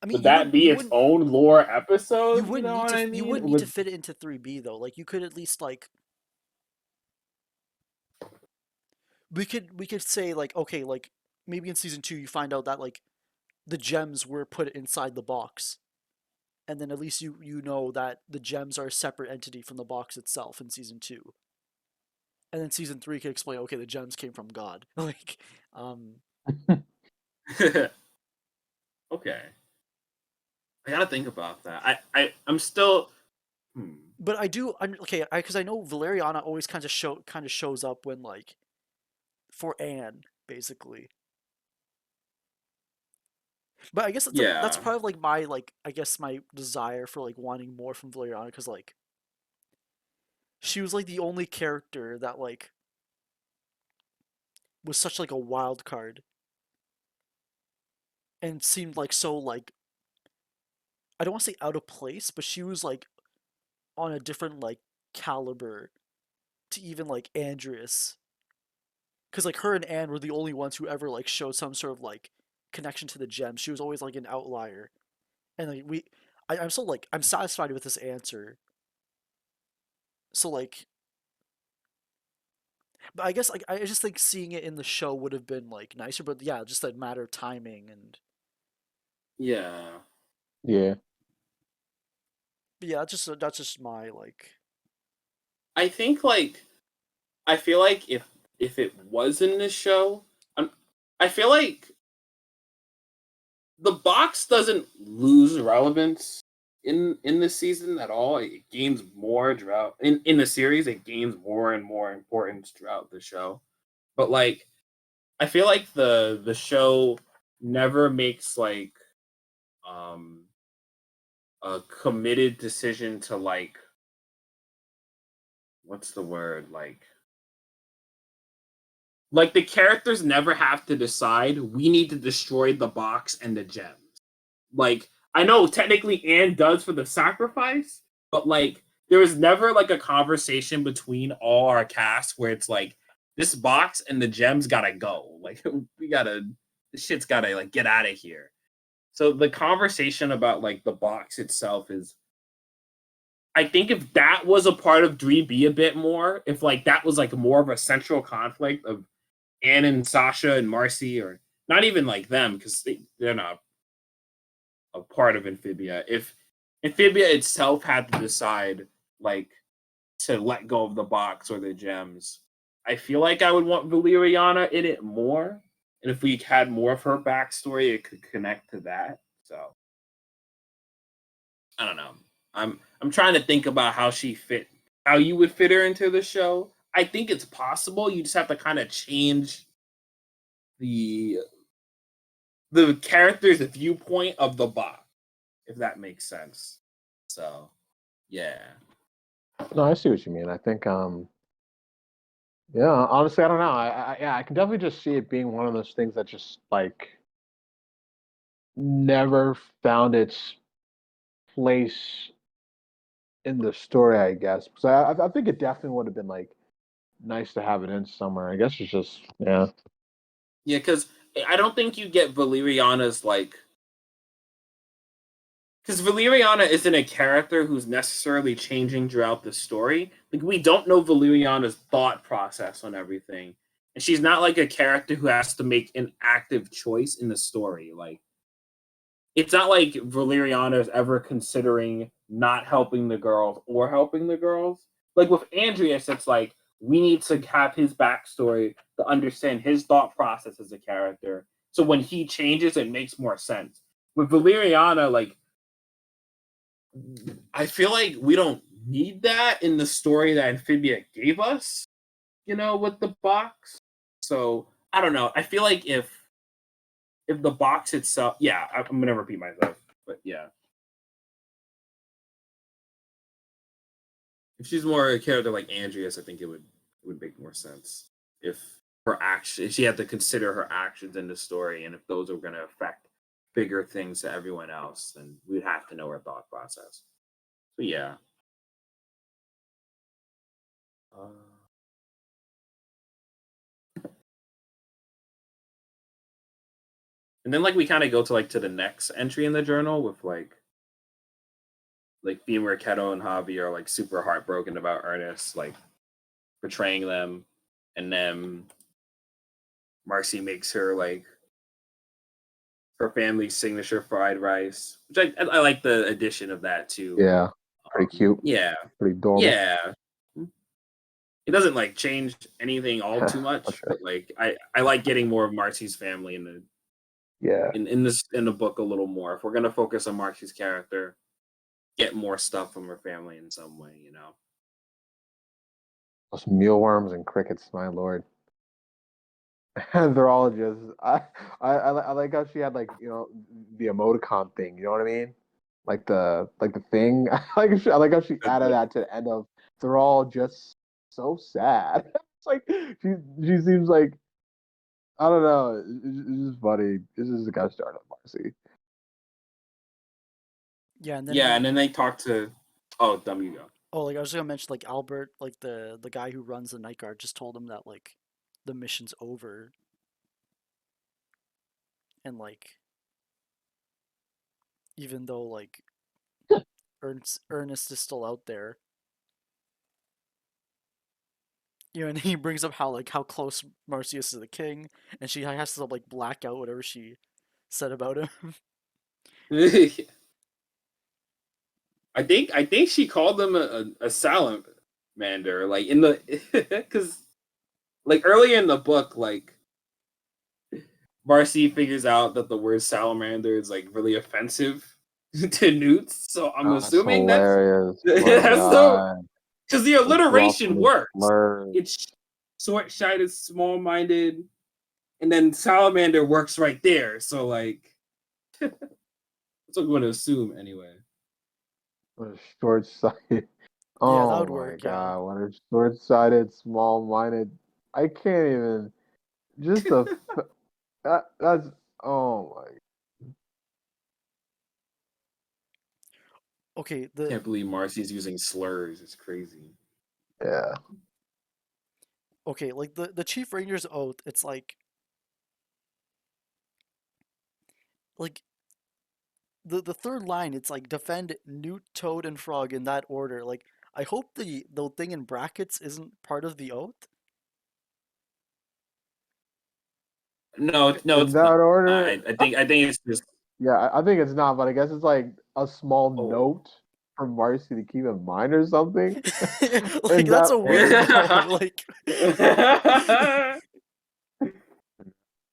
I mean, would that be its own lore episode? You know what I you mean? wouldn't need to fit it into 3B though. Like you could at least like we could say like okay, like maybe in season 2 you find out that like the gems were put inside the box, and then at least you know that the gems are a separate entity from the box itself in season 2. And then season 3 could explain okay, the gems came from God. Like Okay, I gotta think about that. I'm still. but I do okay, because I know Valeriana always kind of shows up when like for Anne basically. But I guess that's Yeah. part of like my like I guess my desire for like wanting more from Valeriana, because like she was like the only character that like was such like a wild card and seemed like so like I don't want to say out of place, but she was like on a different like caliber to even like Andreas, because like her and Anne were the only ones who ever like showed some sort of like connection to the gems. She was always like an outlier, and like I'm so like I'm satisfied with this answer. So like, but I guess like I just think seeing it in the show would have been like nicer. But yeah, just a matter of timing and. Yeah. yeah. But yeah, that's just my like. I think like I feel like if it was in this show, I feel like the box doesn't lose relevance in this season at all. It gains more throughout in the series. It gains more and more importance throughout the show. But like, I feel like the show never makes like um a committed decision to like what's the word like the characters never have to decide we need to destroy the box and the gems. Like I know technically Anne does for the sacrifice, but like there was never like a conversation between all our cast where it's like this box and the gems gotta go. Like we gotta this shit's gotta like get out of here. So the conversation about like the box itself is I think if that was a part of 3B a bit more, if like that was like more of a central conflict of Anne and Sasha and Marcy, or not even like them because they're not a part of Amphibia. If Amphibia itself had to decide like to let go of the box or the gems, I feel like I would want Valeriana in it more. And if we had more of her backstory, it could connect to that. So I don't know. I'm trying to think about how you would fit her into the show. I think it's possible. You just have to kind of change the the character's viewpoint of the box, if that makes sense. So, yeah. No, I see what you mean. I think, yeah, honestly, I don't know. Yeah, I can definitely just see it being one of those things that just like never found its place in the story, I guess. Because I think it definitely would have been like nice to have it in somewhere. I guess it's just, yeah. Yeah, because I don't think you get Valeriana's like. Because Valeriana isn't a character who's necessarily changing throughout the story. Like, we don't know Valeriana's thought process on everything. And she's not like a character who has to make an active choice in the story. Like, it's not like Valeriana is ever considering not helping the girls or helping the girls. Like with Andreas, it's like we need to have his backstory to understand his thought process as a character. So when he changes, it makes more sense. With Valeriana, like I feel like we don't need that in the story that Amphibia gave us, with the box. So I don't know. I feel like if the box itself, yeah, I'm gonna repeat myself, but yeah, if she's more a character like Andreas, I think it would make more sense if if she had to consider her actions in the story, and if those are gonna affect bigger things to everyone else, then we'd have to know her thought process. But yeah. And then like we kind of go to like to the next entry in the journal with like Femur, Keto, and Javi are like super heartbroken about Ernest like betraying them, and then Marcy makes her like her family's signature fried rice, which I like the addition of that too. Yeah, pretty cute. Yeah, pretty adorable. Yeah, it doesn't like change anything all too much, Okay. but like I like getting more of Marcy's family in the in the book a little more. If we're gonna focus on Marcy's character, get more stuff from her family in some way, Those mealworms and crickets, my lord. They're all just. I like how she had like the emoticon thing. You know what I mean? Like the thing. I like how she added that to the end of. They're all just so sad. It's like she seems like I don't know. It's just funny. This is a guy started Marcy. Yeah, and then and then they talk to. Oh, dumb you go. Oh, like I was gonna mention, like Albert, like the guy who runs the night guard, just told him that like the mission's over, and like even though like Ernest is still out there, and he brings up how close Marcy is to the king, and she has to like black out whatever she said about him. I think she called them a salamander, like in the because like earlier in the book, like Marcy figures out that the word salamander is like really offensive to newts, so I'm assuming that's hilarious. because the alliteration works. Slurs. It's short-sighted, small-minded, and then salamander works right there. So like, that's what I'm going to assume anyway. What a short-sighted. Yeah, that Oh would my work, god! yeah. What a short-sighted, small-minded. I can't even. Just a. That's. Oh my. Okay, Can't believe Marcy's using slurs. It's crazy. Yeah. okay, like the Chief Ranger's oath, it's like the third line, it's like defend Newt, Toad, and Frog in that order. Like I hope the thing in brackets isn't part of the oath. No, In it's that not. order. I think it's just. Yeah, I think it's not, but I guess it's like a small Oh. note from Marcy to keep in mind or something. Like that's a weird note. Like.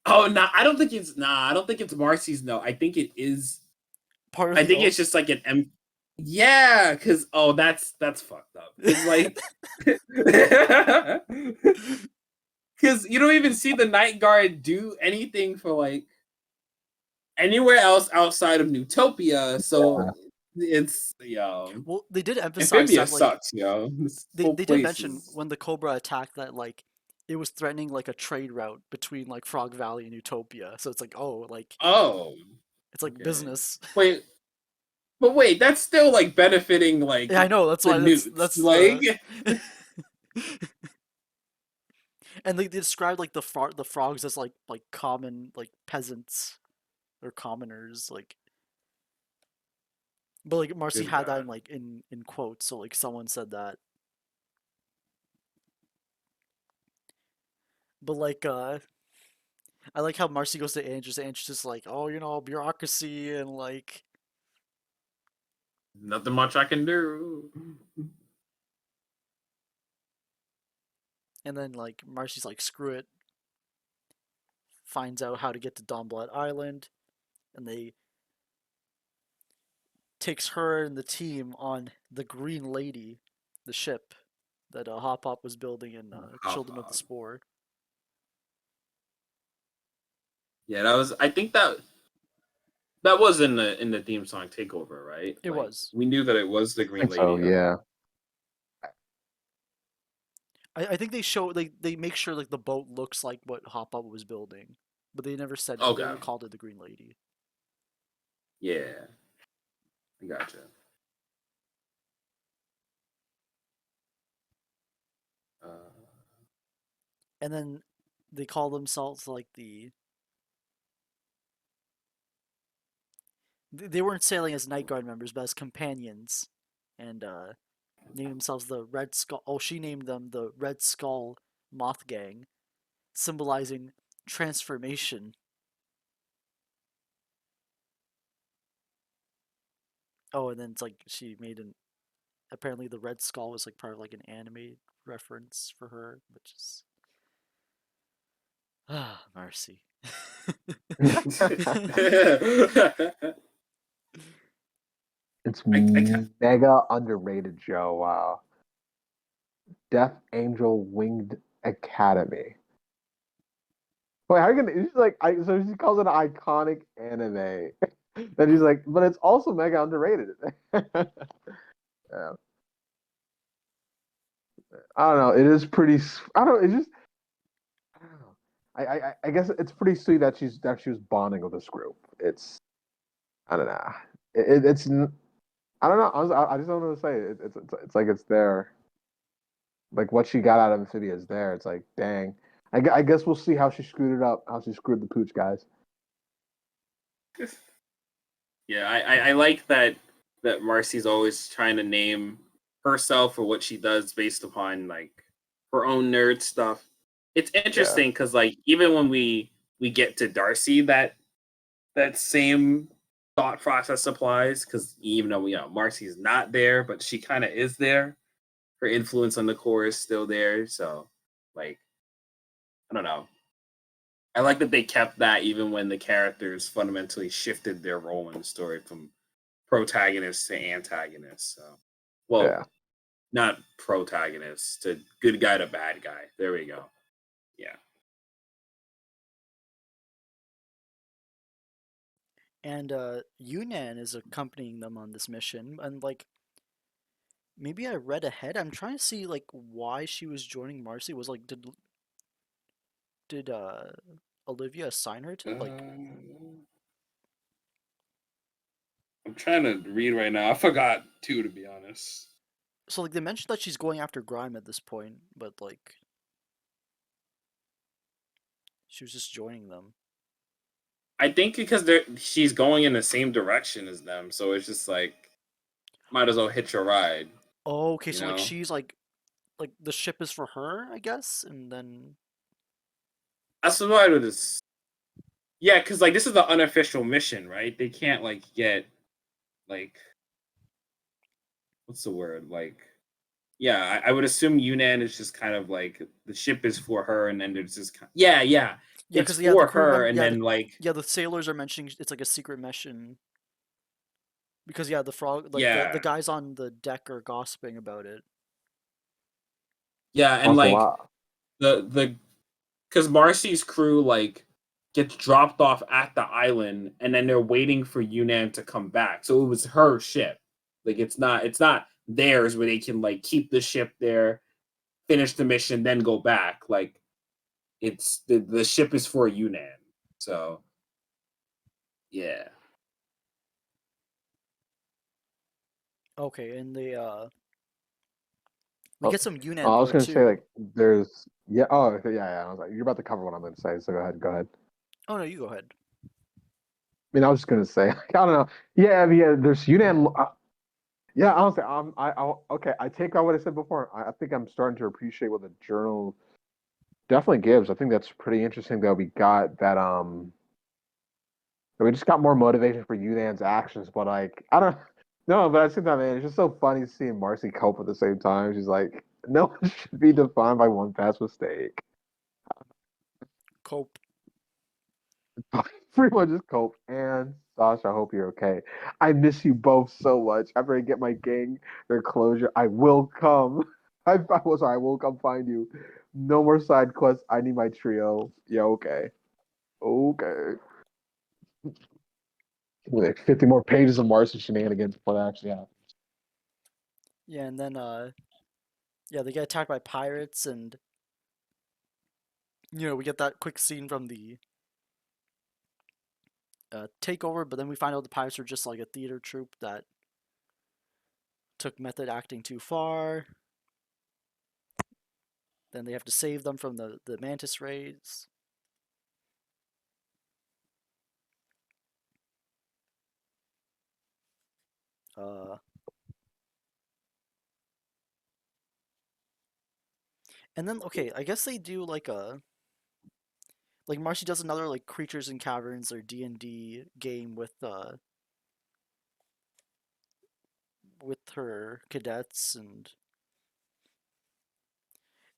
Oh no, I don't think it's I don't think it's Marcy's note. I think it is Part of I the think oath? it's just like an yeah, because that's fucked up. It's like because you don't even see the night guard do anything for like anywhere else outside of Newtopia. So it's Well, they did emphasize Amphibia that, like, sucks, yo. This they whole they did place mention is when the Cobra attacked that, like, it was threatening like a trade route between like Frog Valley and Newtopia. So it's like, oh, like oh it's like okay. business. Wait, but wait, that's still like benefiting like Yeah, I know. That's the why newts. that's Like the. And they described like the frogs as like common like peasants or commoners, like. But like Marcy good had that God. in like in quotes, so like someone said that. But like I like how Marcy goes to Andrews. Andrews is like, oh, bureaucracy and like, Nothing much I can do. and then like Marcy's like, screw it. Finds out how to get to Dawnblood Island, and they takes her and the team on the Green Lady, the ship that Hop Hop was building in Hop Children of the Hop. Spore. Yeah, that was. I think that was in the theme song Takeover, right? It Like was. we knew that it was the I Green think so. Lady. Okay. Yeah. I think they show they make sure like the boat looks like what Hop Hop was building, but they never said they Okay. never called it the Green Lady. Yeah, I gotcha. And then they call themselves like they weren't sailing as Night Guard members, but as companions, and named themselves the Red Skull. Oh, she named them the Red Skull Moth Gang, symbolizing transformation. Oh, and then it's like she made an. Apparently, the Red Skull was like part of like an anime reference for her, which is Marcy. It's I mega underrated, Joe. Wow. Death Angel Winged Academy. Wait, how are you gonna? She's like, so she calls it an iconic anime. Then he's like, but it's also mega underrated. Yeah. I don't know. It is pretty. I don't. It's just. I don't know. I guess it's pretty sweet that she was bonding with this group. It's. I don't know. It's. I don't know. I just don't know what to say. It's like it's there. Like what she got out of Amphibia is there. It's like, dang. I guess we'll see how she screwed it up. How she screwed the pooch guys. Yeah, I like that Marcy's always trying to name herself or what she does based upon like her own nerd stuff. It's Yeah. interesting because like even when we get to Darcy, that same thought process applies because even though Marcy's not there, but she kind of is there. Her influence on the core is still there. So like I don't know. I like that they kept that even when the characters fundamentally shifted their role in the story from protagonist to antagonist. So, well, Yeah. not protagonist to good guy to bad guy. There we go. Yeah. And Yunnan is accompanying them on this mission, and like maybe I read ahead. I'm trying to see like why she was joining Marcy. Was like did Olivia assign her to like? I'm trying to read right now. I forgot too, to be honest. So like they mentioned that she's going after Grime at this point, but like she was just joining them. I think because she's going in the same direction as them, so it's just like might as well hitch a ride. Oh, okay. You So like know? she's like the ship is for her, I guess, and then That's what it is. Yeah, because like this is the unofficial mission, right? They can't like get like what's the word like yeah, I would assume Yunnan is just kind of like the ship is for her, and then there's just yeah, yeah, it's because yeah, the for crew her, member, and then like the sailors are mentioning it's like a secret mission because yeah, the frog like the yeah, guys on the deck are gossiping about it. yeah, and Also, like wow. the because Marcy's crew like gets dropped off at the island, and then they're waiting for Yunnan to come back. So it was her ship. Like it's not theirs where they can like keep the ship there, finish the mission, then go back. Like it's the ship is for Yunnan. So yeah. Okay, and we Oh, get some Yunnan I was lore gonna say too. there's oh okay, yeah. I was like, you're about to cover what I'm gonna say, so go ahead. Oh no, you go ahead. I mean, I was just gonna say, I don't know. Yeah. There's Yunnan. Yeah, honestly, okay. I take out what I said before. I think I'm starting to appreciate what the journal definitely gives. I think that's pretty interesting that we got that we just got more motivation for Yunan's actions. But like, I don't know, but at the same time, man, it's just so funny seeing Marcy cope at the same time. She's like, no one should be defined by one past mistake. Cope. Pretty much just cope. And Sasha, I hope you're okay. I miss you both so much. After I get my gang their closure, I will come. I was sorry, I will come find you. No more side quests. I need my trio. Yeah, okay. Okay. Like 50 more pages of Marcy shenanigans before that actually happens. Yeah, and then yeah, they get attacked by pirates, and we get that quick scene from the takeover, but then we find out the pirates are just like a theater troupe that took method acting too far. Then they have to save them from the mantis raids. Uh, and then okay, I guess they do like Marcy does another like Creatures and Caverns or D&D game with her cadets, and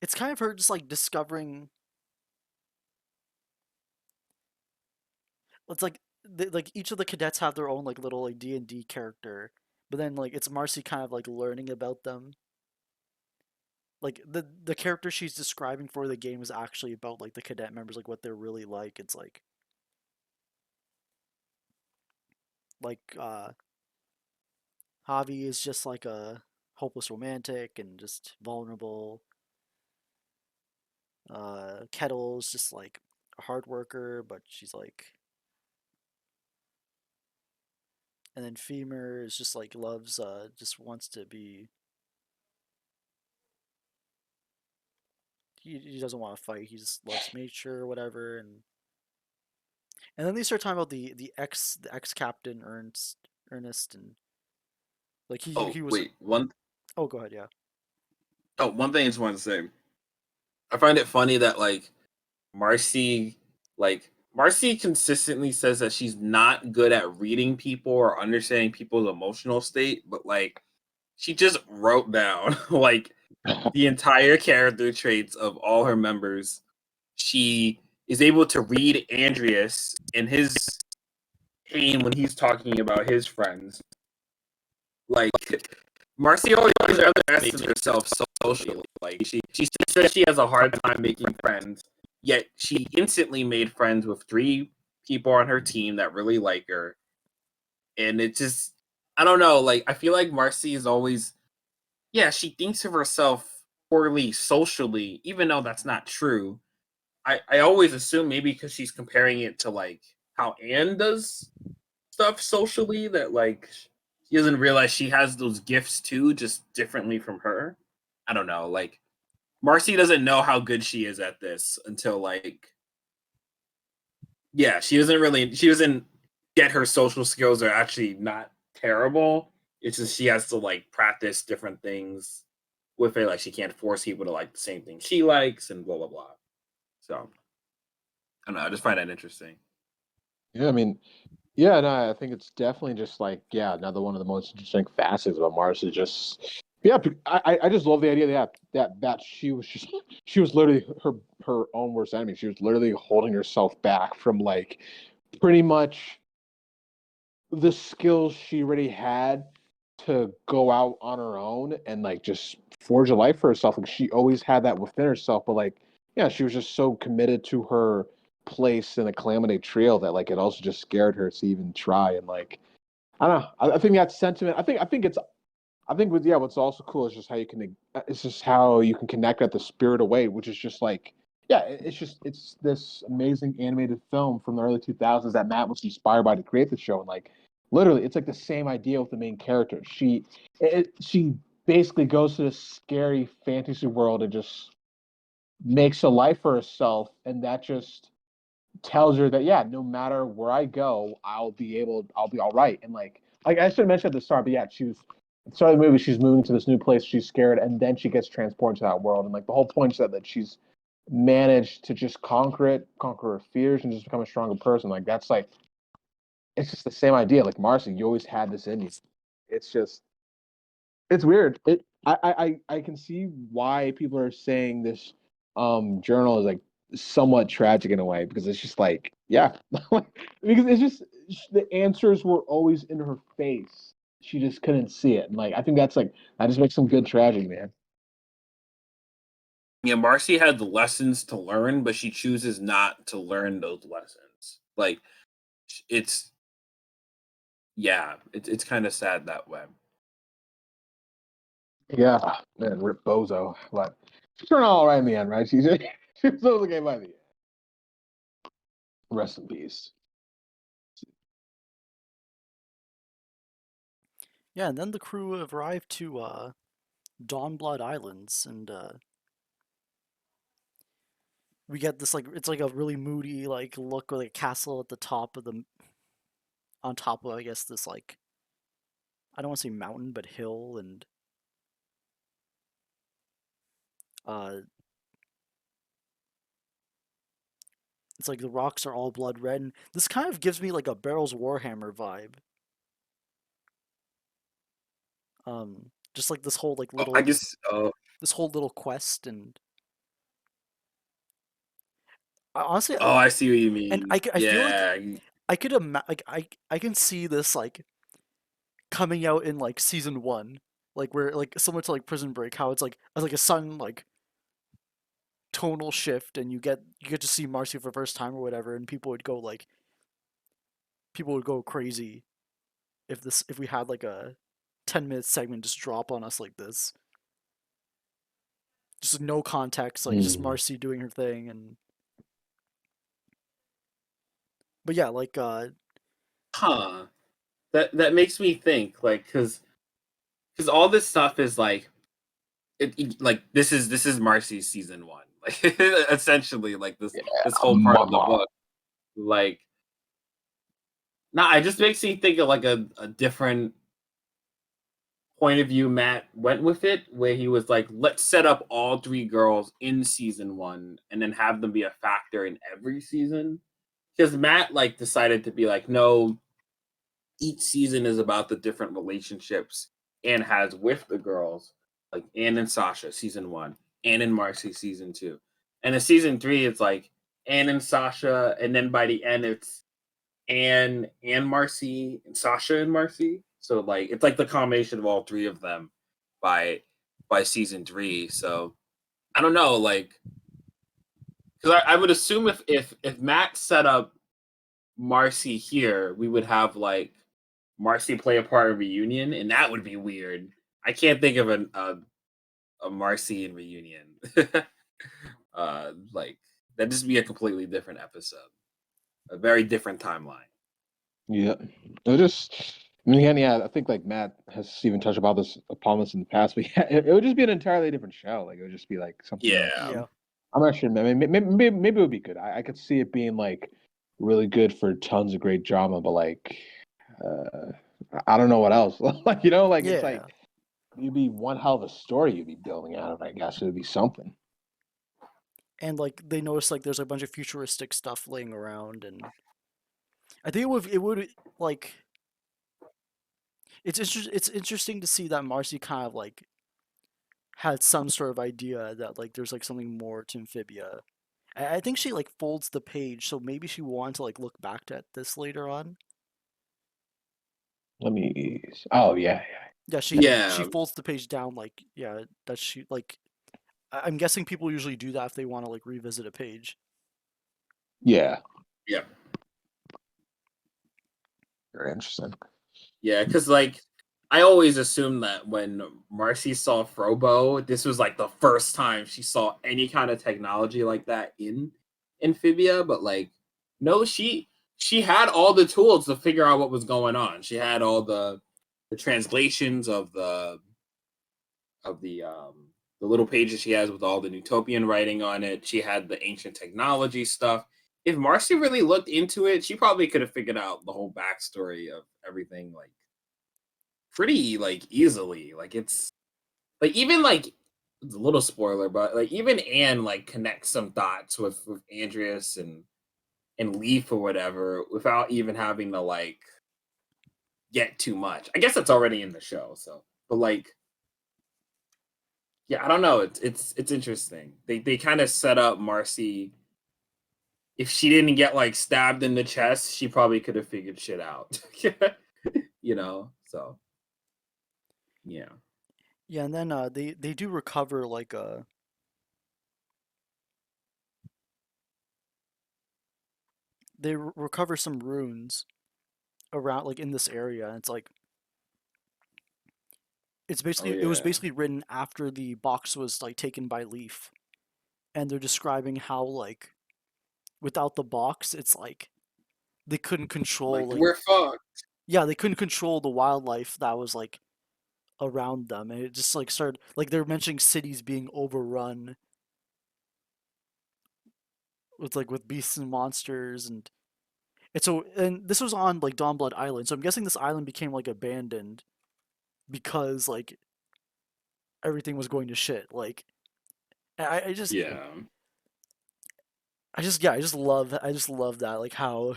it's kind of her just like discovering. It's like each of the cadets have their own like little like D&D character, but then like it's Marcy kind of like learning about them. Like the character she's describing for the game is actually about like the cadet members, like what they're really like. It's like Javi is just like a hopeless romantic and just vulnerable. Kettle's just like a hard worker, but she's like, and then Femur is just like loves, just wants to be. He doesn't want to fight. He just loves nature or whatever, and then they start talking about the ex captain Ernest, and like he Oh was. wait, one Oh, go ahead, yeah. oh one thing I just wanted to say. I find it funny that Marcy Marcy consistently says that she's not good at reading people or understanding people's emotional state, but she just wrote down the entire character traits of all her members. She is able to read Andreas and his pain when he's talking about his friends. Like Marcy always underestimates herself socially. She says she has a hard time making friends, yet she instantly made friends with 3 people on her team that really like her. And it just I don't know, I feel like Marcy is always she thinks of herself poorly socially, even though that's not true. I always assume maybe because she's comparing it to how Anne does stuff socially that she doesn't realize she has those gifts too, just differently from her. I don't know. Marcy doesn't know how good she is at this until she doesn't get her social skills are actually not terrible. It's just she has to practice different things with it. Like she can't force people to like the same thing she likes and blah blah blah. So I don't know. I just find that interesting. Yeah, I mean, yeah, no, I think it's definitely just another one of the most interesting facets about Mars is just I just love the idea that she was literally her own worst enemy. She was literally holding herself back from pretty much the skills she already had to go out on her own and just forge a life for herself. Like she always had that within herself, but yeah, she was just so committed to her place in a Calamity Trail that like it also just scared her to even try. And like I don't know. I think that sentiment. I think with what's also cool is just how you can. It's just how you can connect at the spirit away, which is just like it's this amazing animated film from the early 2000s that Matt was inspired by to create the show, and like literally, it's like the same idea with the main character. She basically goes to this scary fantasy world and just makes a life for herself, and that just tells her that no matter where I go, I'll be all right. And like I should have mentioned at the start, but she was at the start of the movie, she's moving to this new place, she's scared, and then she gets transported to that world. And like the whole point is that she's managed to just conquer her fears, and just become a stronger person. Like that's like it's just the same idea. Like Marcy, you always had this in you. It's just it's weird. I can see why people are saying this journal is like somewhat tragic in a way, because it's just like because it's just the answers were always in her face. She just couldn't see it. And like I think that just makes some good tragedy, man. Yeah, Marcy had the lessons to learn, but she chooses not to learn those lessons. Like it's it's kind of sad that way. Yeah, man, Rip Bozo. But she turned out all right in the end, right? She was okay by the end. Rest in peace. Yeah, and then the crew arrived to Dawnblood Islands, and we get this like it's like a really moody like look with like a castle at the top of the on top of I guess this like I don't want to say mountain but hill, and uh it's like the rocks are all blood red, and this kind of gives me like a Barrel's Warhammer vibe. Just like this whole like I little just this whole little quest, and honestly, I see what you and mean. I feel like Yeah. I could I can see this like coming out in like season one, like where like similar to like Prison Break, how it's like a sudden like tonal shift, and you get to see Marcy for the first time or whatever, and people would go crazy if we had like a 10-minute segment just drop on us like this, just no context, like just Marcy doing her thing, and but yeah, like Huh. That makes me think, like, because all this stuff is like like this is Marcy's season one, like essentially like this whole part of the Mama. book, like it just makes me think of like a different point of view Matt went with it, where he was like, let's set up all three girls in season one and then have them be a factor in every season. Because Matt like decided to be like, no, each season is about the different relationships Anne has with the girls, like Anne and Sasha, season one, Anne and Marcy, season two. And in season three, it's like Anne and Sasha, and then by the end, it's Anne and Marcy and Sasha and Marcy. So like it's like the combination of all three of them by season three. So I don't know, like because I would assume if Matt set up Marcy here, we would have like Marcy play a part of reunion, and that would be weird. I can't think of a Marcy in reunion. Like that'd just be a completely different episode, a very different timeline. Yeah. It just I mean, I think like Matt has even touched about this upon this in the past, but it would just be an entirely different show. Like it would just be like something else. yeah. I'm not sure. Maybe it would be good. I could see it being like really good for tons of great drama, but like uh, I don't know what else. Like like it's like Yeah. you'd be one hell of a story you'd be building out of. I guess it would be something. And like they notice like there's a bunch of futuristic stuff laying around, and I think it would like it's interesting to see that Marcy kind of like had some sort of idea that like there's like something more to Amphibia. I think she like folds the page, so maybe she wanted to like look back at this later on. Let me. Oh yeah. Yeah, she Yeah, folds the page down like yeah that she like I'm guessing people usually do that if they want to like revisit a page. Yeah. Yeah. Very interesting. Yeah, because like I always assumed that when Marcy saw Frobo, this was like the first time she saw any kind of technology like that in Amphibia, but like no, she had all the tools to figure out what was going on. She had all the translations of the little pages she has with all the Newtopian writing on it. She had the ancient technology stuff. If Marcy really looked into it, she probably could have figured out the whole backstory of everything like pretty like easily. Like it's like even like it's a little spoiler, but like even Anne like connects some dots with Andreas and Leaf or whatever without even having to like get too much. I guess that's already in the show, so but like yeah, I don't know. It's interesting. They kind of set up Marcy. If she didn't get like stabbed in the chest, she probably could have figured shit out. You know, so yeah. Yeah, and then they do recover like recover some runes around like in this area. And it's like Oh it was yeah. basically written after the box was like taken by Leaf, and they're describing how like without the box, it's like they couldn't control Like like we're fucked. yeah, they couldn't control the wildlife that was like around them, and it just like started like they're mentioning cities being overrun with beasts and monsters and this was on like Dawnblood Island, so I'm guessing this island became like abandoned because like everything was going to shit. Like I just Yeah. I just love that like how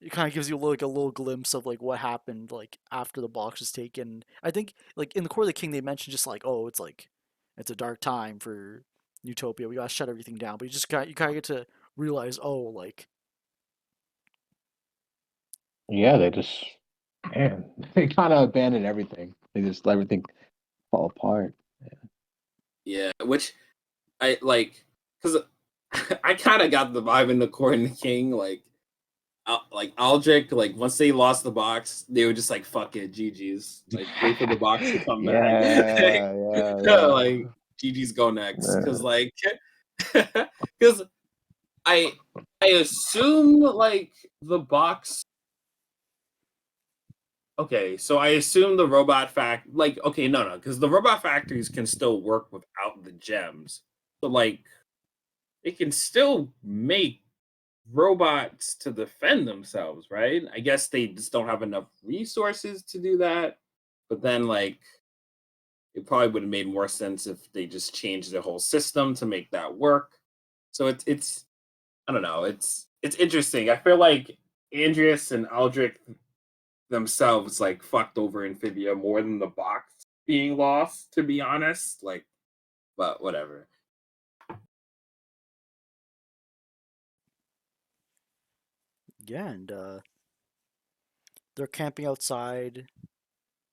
it kind of gives you like a little glimpse of like what happened like after the box was taken. I think like in the Core of the King they mentioned just like oh it's like it's a dark time for Newtopia. We gotta shut everything down. But you kind of get to realize oh like Yeah, they just man, they kind of abandoned everything. They just let everything fall apart. Yeah. Which I like because I kind of got the vibe in the Court and the King, like Aldrich, like once they lost the box, they were just like fuck it, GG's. Like wait for the box to come back. Yeah, yeah, Like GG's go next. yeah. Cause like because I I assume like the box okay, so I assume the robot fact like okay, no, because the robot factories can still work without the gems. But like they can still make robots to defend themselves, right? I guess they just don't have enough resources to do that. But then, like, it probably would have made more sense if they just changed the whole system to make that work. So it's I don't know. It's interesting. I feel like Andreas and Aldrich themselves like fucked over Amphibia more than the box being lost. To be honest, like, but whatever. yeah and they're camping outside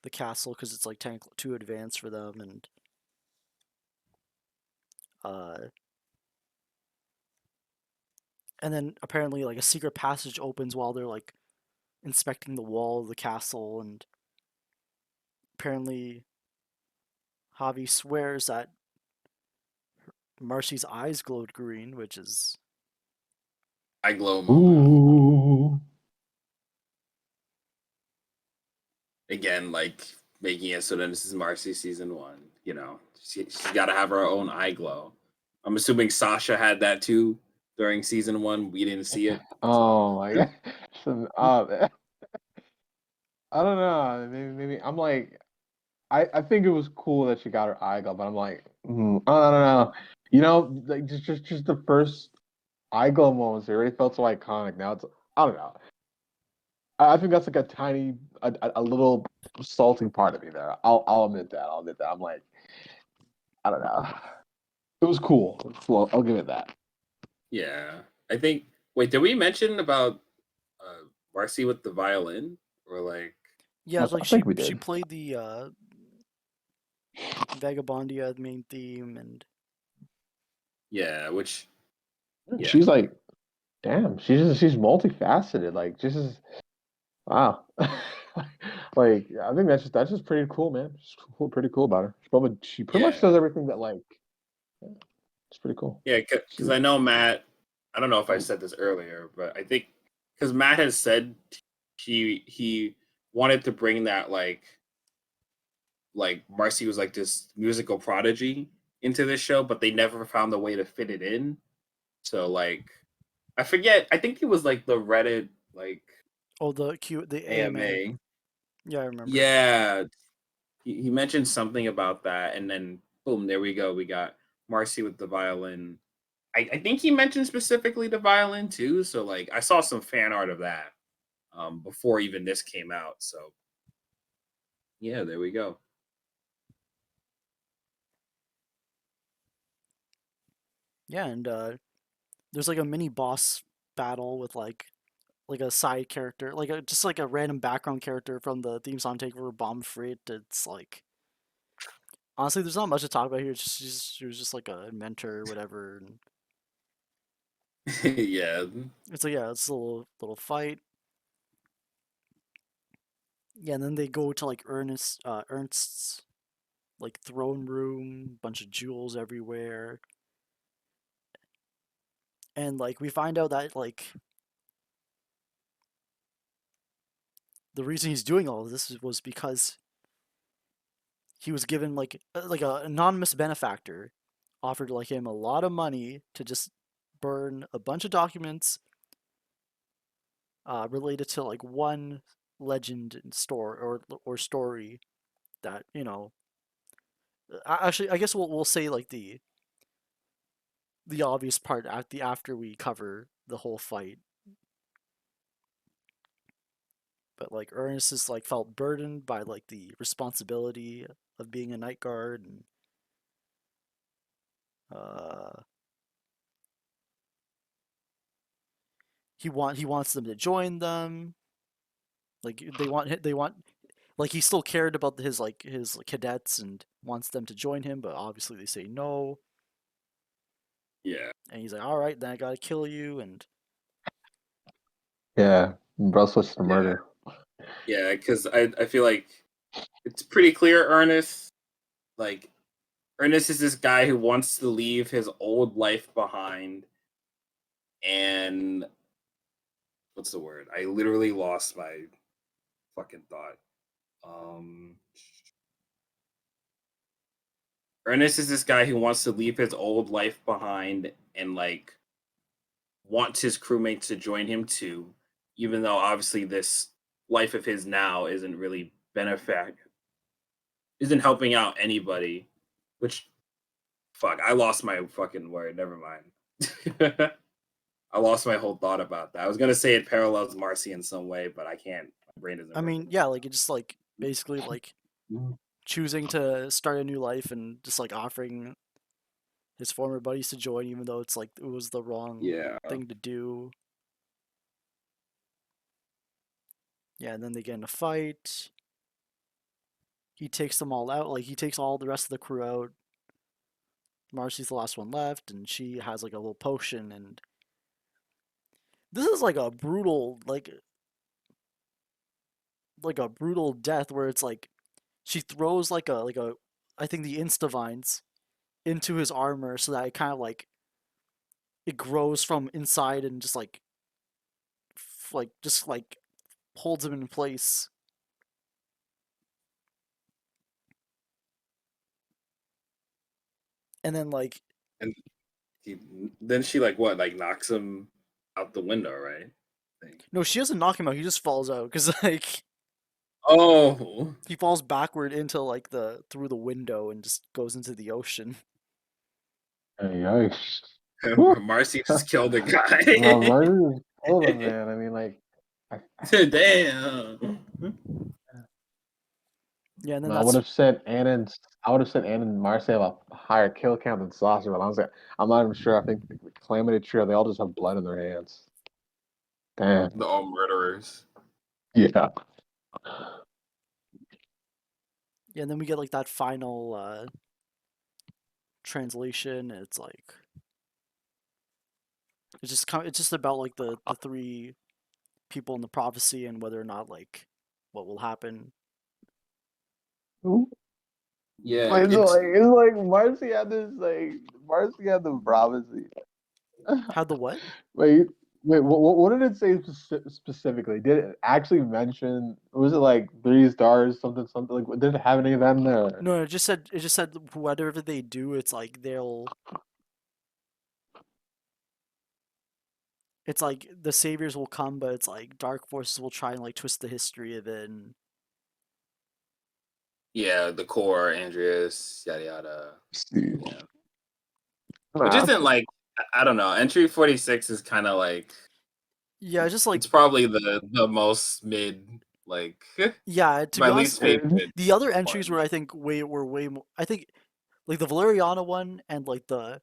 the castle because it's like too advanced for them uh and then apparently like a secret passage opens while they're like inspecting the wall of the castle and apparently Javi swears that Marcy's eyes glowed green, which is I glow moment Ooh. again, like making it so that this is Marcy season one. You know, she's got to have her own eye glow. I'm assuming Sasha had that too during season one. We didn't see it. Oh my god. So, I don't know. Maybe I'm like I think it was cool that she got her eye glove, but I'm like, I don't know. You know, like just the first eye glove moments, it already felt so iconic. Now it's I don't know. I think that's like a tiny, a little salting part of me there. I'll admit that. I'll admit that. I'm like, I don't know. It was cool. It was cool. I'll give it that. Yeah, I think. Wait, did we mention about Marcy with the violin or like? yeah, it's like I think we she did. played the Vagabondia main theme and Yeah, which yeah, She's like damn, she's multifaceted. Like, just as wow. Like, I think that's just pretty cool, man. Just cool, pretty cool about her. She pretty much Yeah, does everything that like. Yeah, it's pretty cool. yeah, because I know Matt. I don't know if I said this earlier, but I think because Matt has said he wanted to bring that like Marcy was like this musical prodigy into this show, but they never found a way to fit it in. So like I forget. I think it was like the Reddit like Oh, the AMA. AMA. Yeah, I remember. Yeah, he mentioned something about that, and then boom, there we go. We got Marcy with the violin. I think he mentioned specifically the violin too. So like I saw some fan art of that before even this came out. So yeah, there we go. Yeah, and there's like a mini boss battle with like a side character, like just like a random background character from the theme song takeover Bomb Freight. It's like honestly, there's not much to talk about here. It's just she was just like a mentor or whatever. And Yeah, it's like yeah, it's a little fight. Yeah, and then they go to like Ernst's like throne room, bunch of jewels everywhere, and like we find out that like the reason he's doing all of this was because he was given like a anonymous benefactor offered like him a lot of money to just burn a bunch of documents related to like one legend and or story that actually I guess we'll say like the obvious part at the after we cover the whole fight. But like Ernest is like felt burdened by like the responsibility of being a night guard and uh he wants them to join them. Like they want like he still cared about his cadets and wants them to join him, but obviously they say no. yeah, And he's like, "All right, then I gotta kill you." And Yeah, bro switched to yeah, murder. yeah. Because I feel like it's pretty clear like Ernest is this guy who wants to leave his old life behind, and what's the word? I literally lost my fucking thought. Um, Ernest is this guy who wants to leave his old life behind and like wants his crewmates to join him too, even though obviously this life of his now isn't really isn't helping out anybody. Which fuck, I lost my fucking word. Never mind. I lost my whole thought about that. I was gonna say it parallels Marcy in some way, but I can't. My brain doesn't I work mean, with yeah, like it just like basically like Mhm. choosing to start a new life and just like offering his former buddies to join, even though it's like it was the wrong yeah, thing to do. Yeah, and then they get in a fight. He takes them all out. Like he takes all the rest of the crew out. Marcy's the last one left, and she has like a little potion. And this is like a brutal, like a brutal death where it's like she throws like a I think the insta vines into his armor so that it kind of like it grows from inside and just like holds him in place. And then like and he, then she like what like knocks him out the window, right? I think. no, she doesn't knock him out. He just falls out because like Oh, he falls backward into like the through the window and just goes into the ocean. Hey, yikes. Whew. Marcy just killed a Well, guy. murder is killed him, man. I mean, like, I, Damn. Yeah, and then no, I would that's have said I would have said Anna and Marcy have a higher kill count than Saucer, but I'm not even sure. I think the Calamity Trio, they all just have blood in their hands. Damn. The all murderers. Yeah. yeah, and then we get like that final translation and it's like it's just about like the three people in the prophecy and whether or not like what will happen. Yeah, Like, it's it's like Marcy had the prophecy. Had the what? Wait, what did it say specifically? Did it actually mention? Was it like 3 stars, something, something? Like, did it have any of that in there? No, it just said whatever they do, it's like it's like the saviors will come, but it's like dark forces will try and like twist the history of it. And yeah, the core, Andreas, yada yada. See. Yeah. Which Nah, isn't like I don't know. Entry 46 is kind of like yeah, just like it's probably the most mid like yeah. To be my honest, least favorite the other entries one. were I think way more. I think like the Valeriana one and like the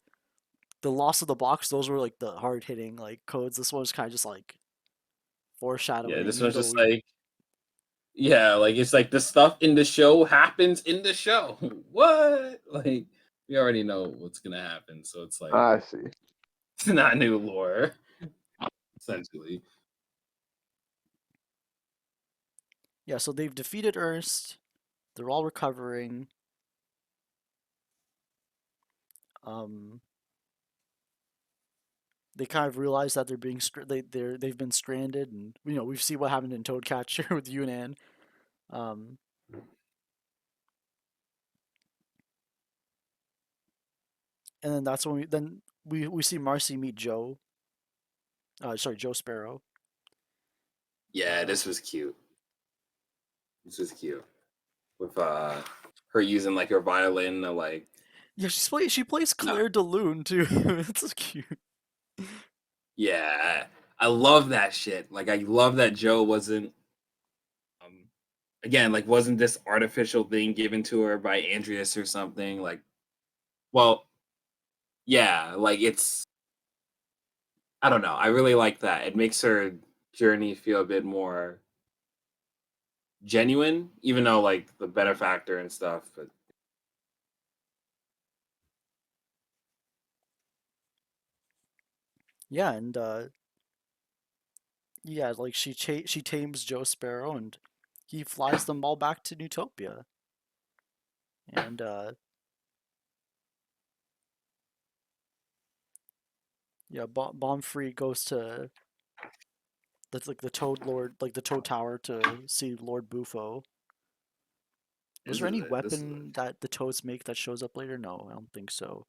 loss of the box. Those were like the hard hitting like codes. This one was kind of just like Yeah, foreshadowing, this even one's though just like yeah, like it's like the stuff in the show happens in the show. What? Like we already know what's gonna happen, so it's like I see. it's not new lore, essentially. yeah. So they've defeated Ernst. They're all recovering. Um, they kind of realize that they're being they've been stranded, and we've seen what happened in Toadcatcher with Yunnan. Um, and then that's when we see Marcy meet Joe. Sorry, Joe Sparrow. Yeah, this was cute. This was cute. With her using like her violin to like Yeah, she plays no. Claire de Lune too. That's so cute. Yeah. I love that shit. Like I love that Joe wasn't um again, like wasn't this artificial thing given to her by Andreas or something? Like well, yeah, like it's I don't know. I really like that. It makes her journey feel a bit more genuine, even though like the benefactor and stuff. But Yeah, and yeah, like she tames Joe Sparrow, and he flies them all back to Newtopia. And yeah, Bombfree goes to that's like the Toad Lord, like the Toad Tower to see Lord Bufo. Was this there is any it. This is it. weapon that the Toads make that shows up later? No, I don't think so.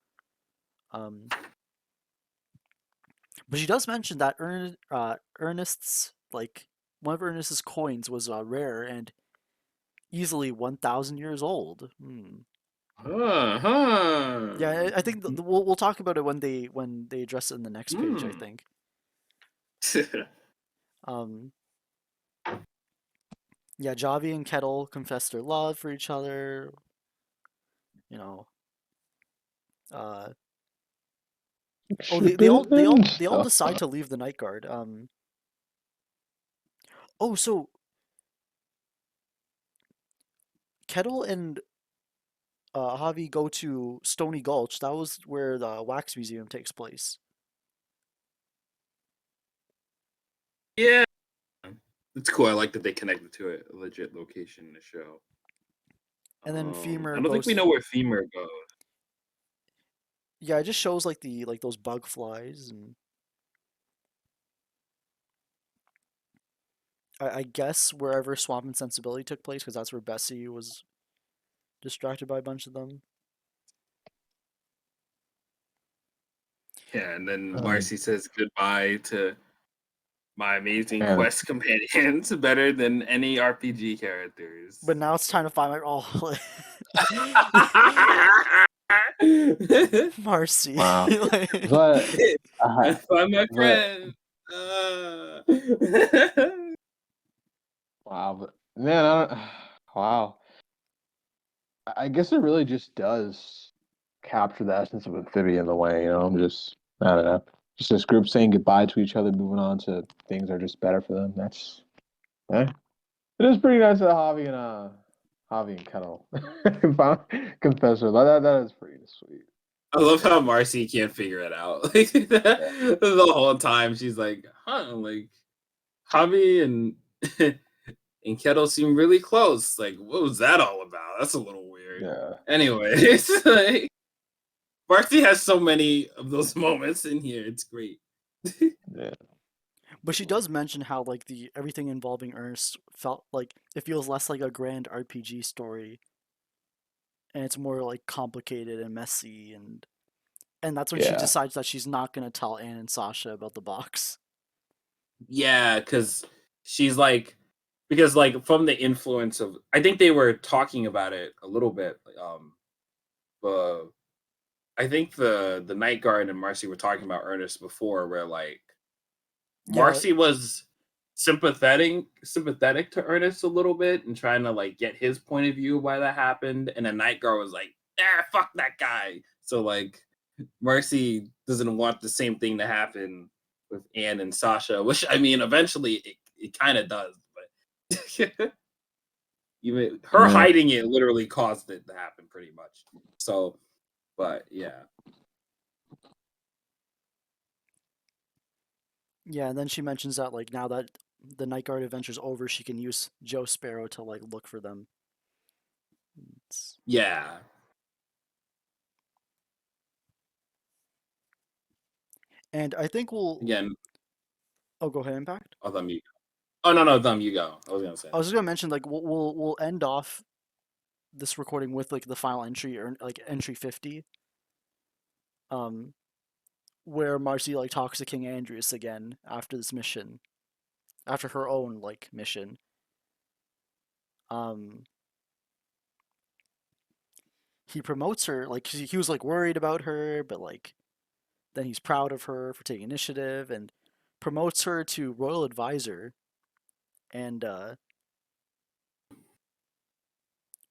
But she does mention that Ernest's like one of Ernest's coins was rare and easily 1,000 years old. Yeah, I think we'll talk about it when they address it in the next page, I Hmm. think. Um, yeah, Javi and Kettle confess their love for each other. You know, uh, oh, they all decide to leave the night guard. Oh, so Kettle and Javi go to Stony Gulch. That was where the wax museum takes place. Yeah. It's cool. I like that they connected to a legit location in the show. And then Femur I don't think we goes. know where Femur goes. Yeah, it just shows like the like those bug flies, and I guess wherever Swamp and Sensibility took place, because that's where Bessie was distracted by a bunch of them. Yeah, and then Marcy says goodbye to my amazing quest companions, better than any RPG characters. But now it's time to find my Marcy. Wow. Like, But I find my but friend. wow, but man, I don't. Wow, I guess it really just does capture the essence of Amphibia in the way. I don't know, just this group saying goodbye to each other, moving on to things that are just better for them. That's it is pretty nice that Javi and Kettle confess her. That is pretty sweet. I love how Marcy can't figure it out. Like the whole time she's like, huh, like Javi and and Kettle seem really close. Like, what was that all about? That's a little weird. Yeah. Anyways, like Marcy has so many of those moments in here. It's great. Yeah. But she does mention how like the everything involving Ernest felt like it feels less like a grand RPG story, and it's more like complicated and messy, and that's when she Yeah. decides that she's not gonna tell Anne and Sasha about the box. Yeah, because she's like, because like from the influence of, I think they were talking about it a little bit. Uh, I think the Night Guard and Marcy were talking about Ernest before, where like Yeah, Marcy was sympathetic to Ernest a little bit and trying to like get his point of view of why that happened, and the Night Guard was like, fuck that guy. So like Marcy doesn't want the same thing to happen with Anne and Sasha, which I mean eventually it kind of does, but even her Yeah. hiding it literally caused it to happen pretty much. So, but yeah. yeah, and then she mentions that like now that the Night Guard adventure's over, she can use Joe Sparrow to like look for them. It's... Yeah. And I think we'll. Again, Oh, go ahead, Impact. oh, them you. Oh no, them you go. I was gonna say. I was just gonna mention like we'll end off this recording with like the final entry or like entry 50, um, where Marcy like talks to King Andreas again after this mission, after her own like mission. Um, he promotes her like he was like worried about her, but like then he's proud of her for taking initiative and promotes her to royal advisor, and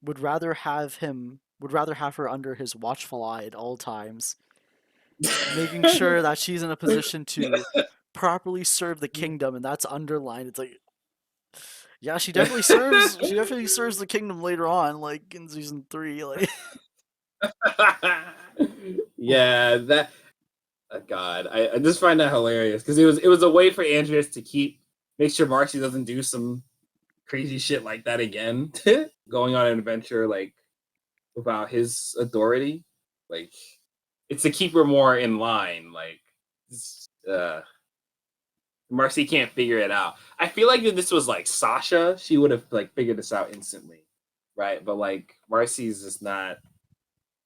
would rather have her under his watchful eye at all times, making sure that she's in a position to properly serve the kingdom, and that's underlined. It's like, yeah, she definitely serves. She definitely serves the kingdom later on, like in season 3. Like, Yeah, that God, I just find that hilarious because it was a way for Andreas to make sure Marcy doesn't do some crazy shit like that again, going on an adventure like without his authority. Like it's to keep her more in line. Like Marcy can't figure it out. I feel like if this was like Sasha, she would have like figured this out instantly, right? But like Marcy's just not.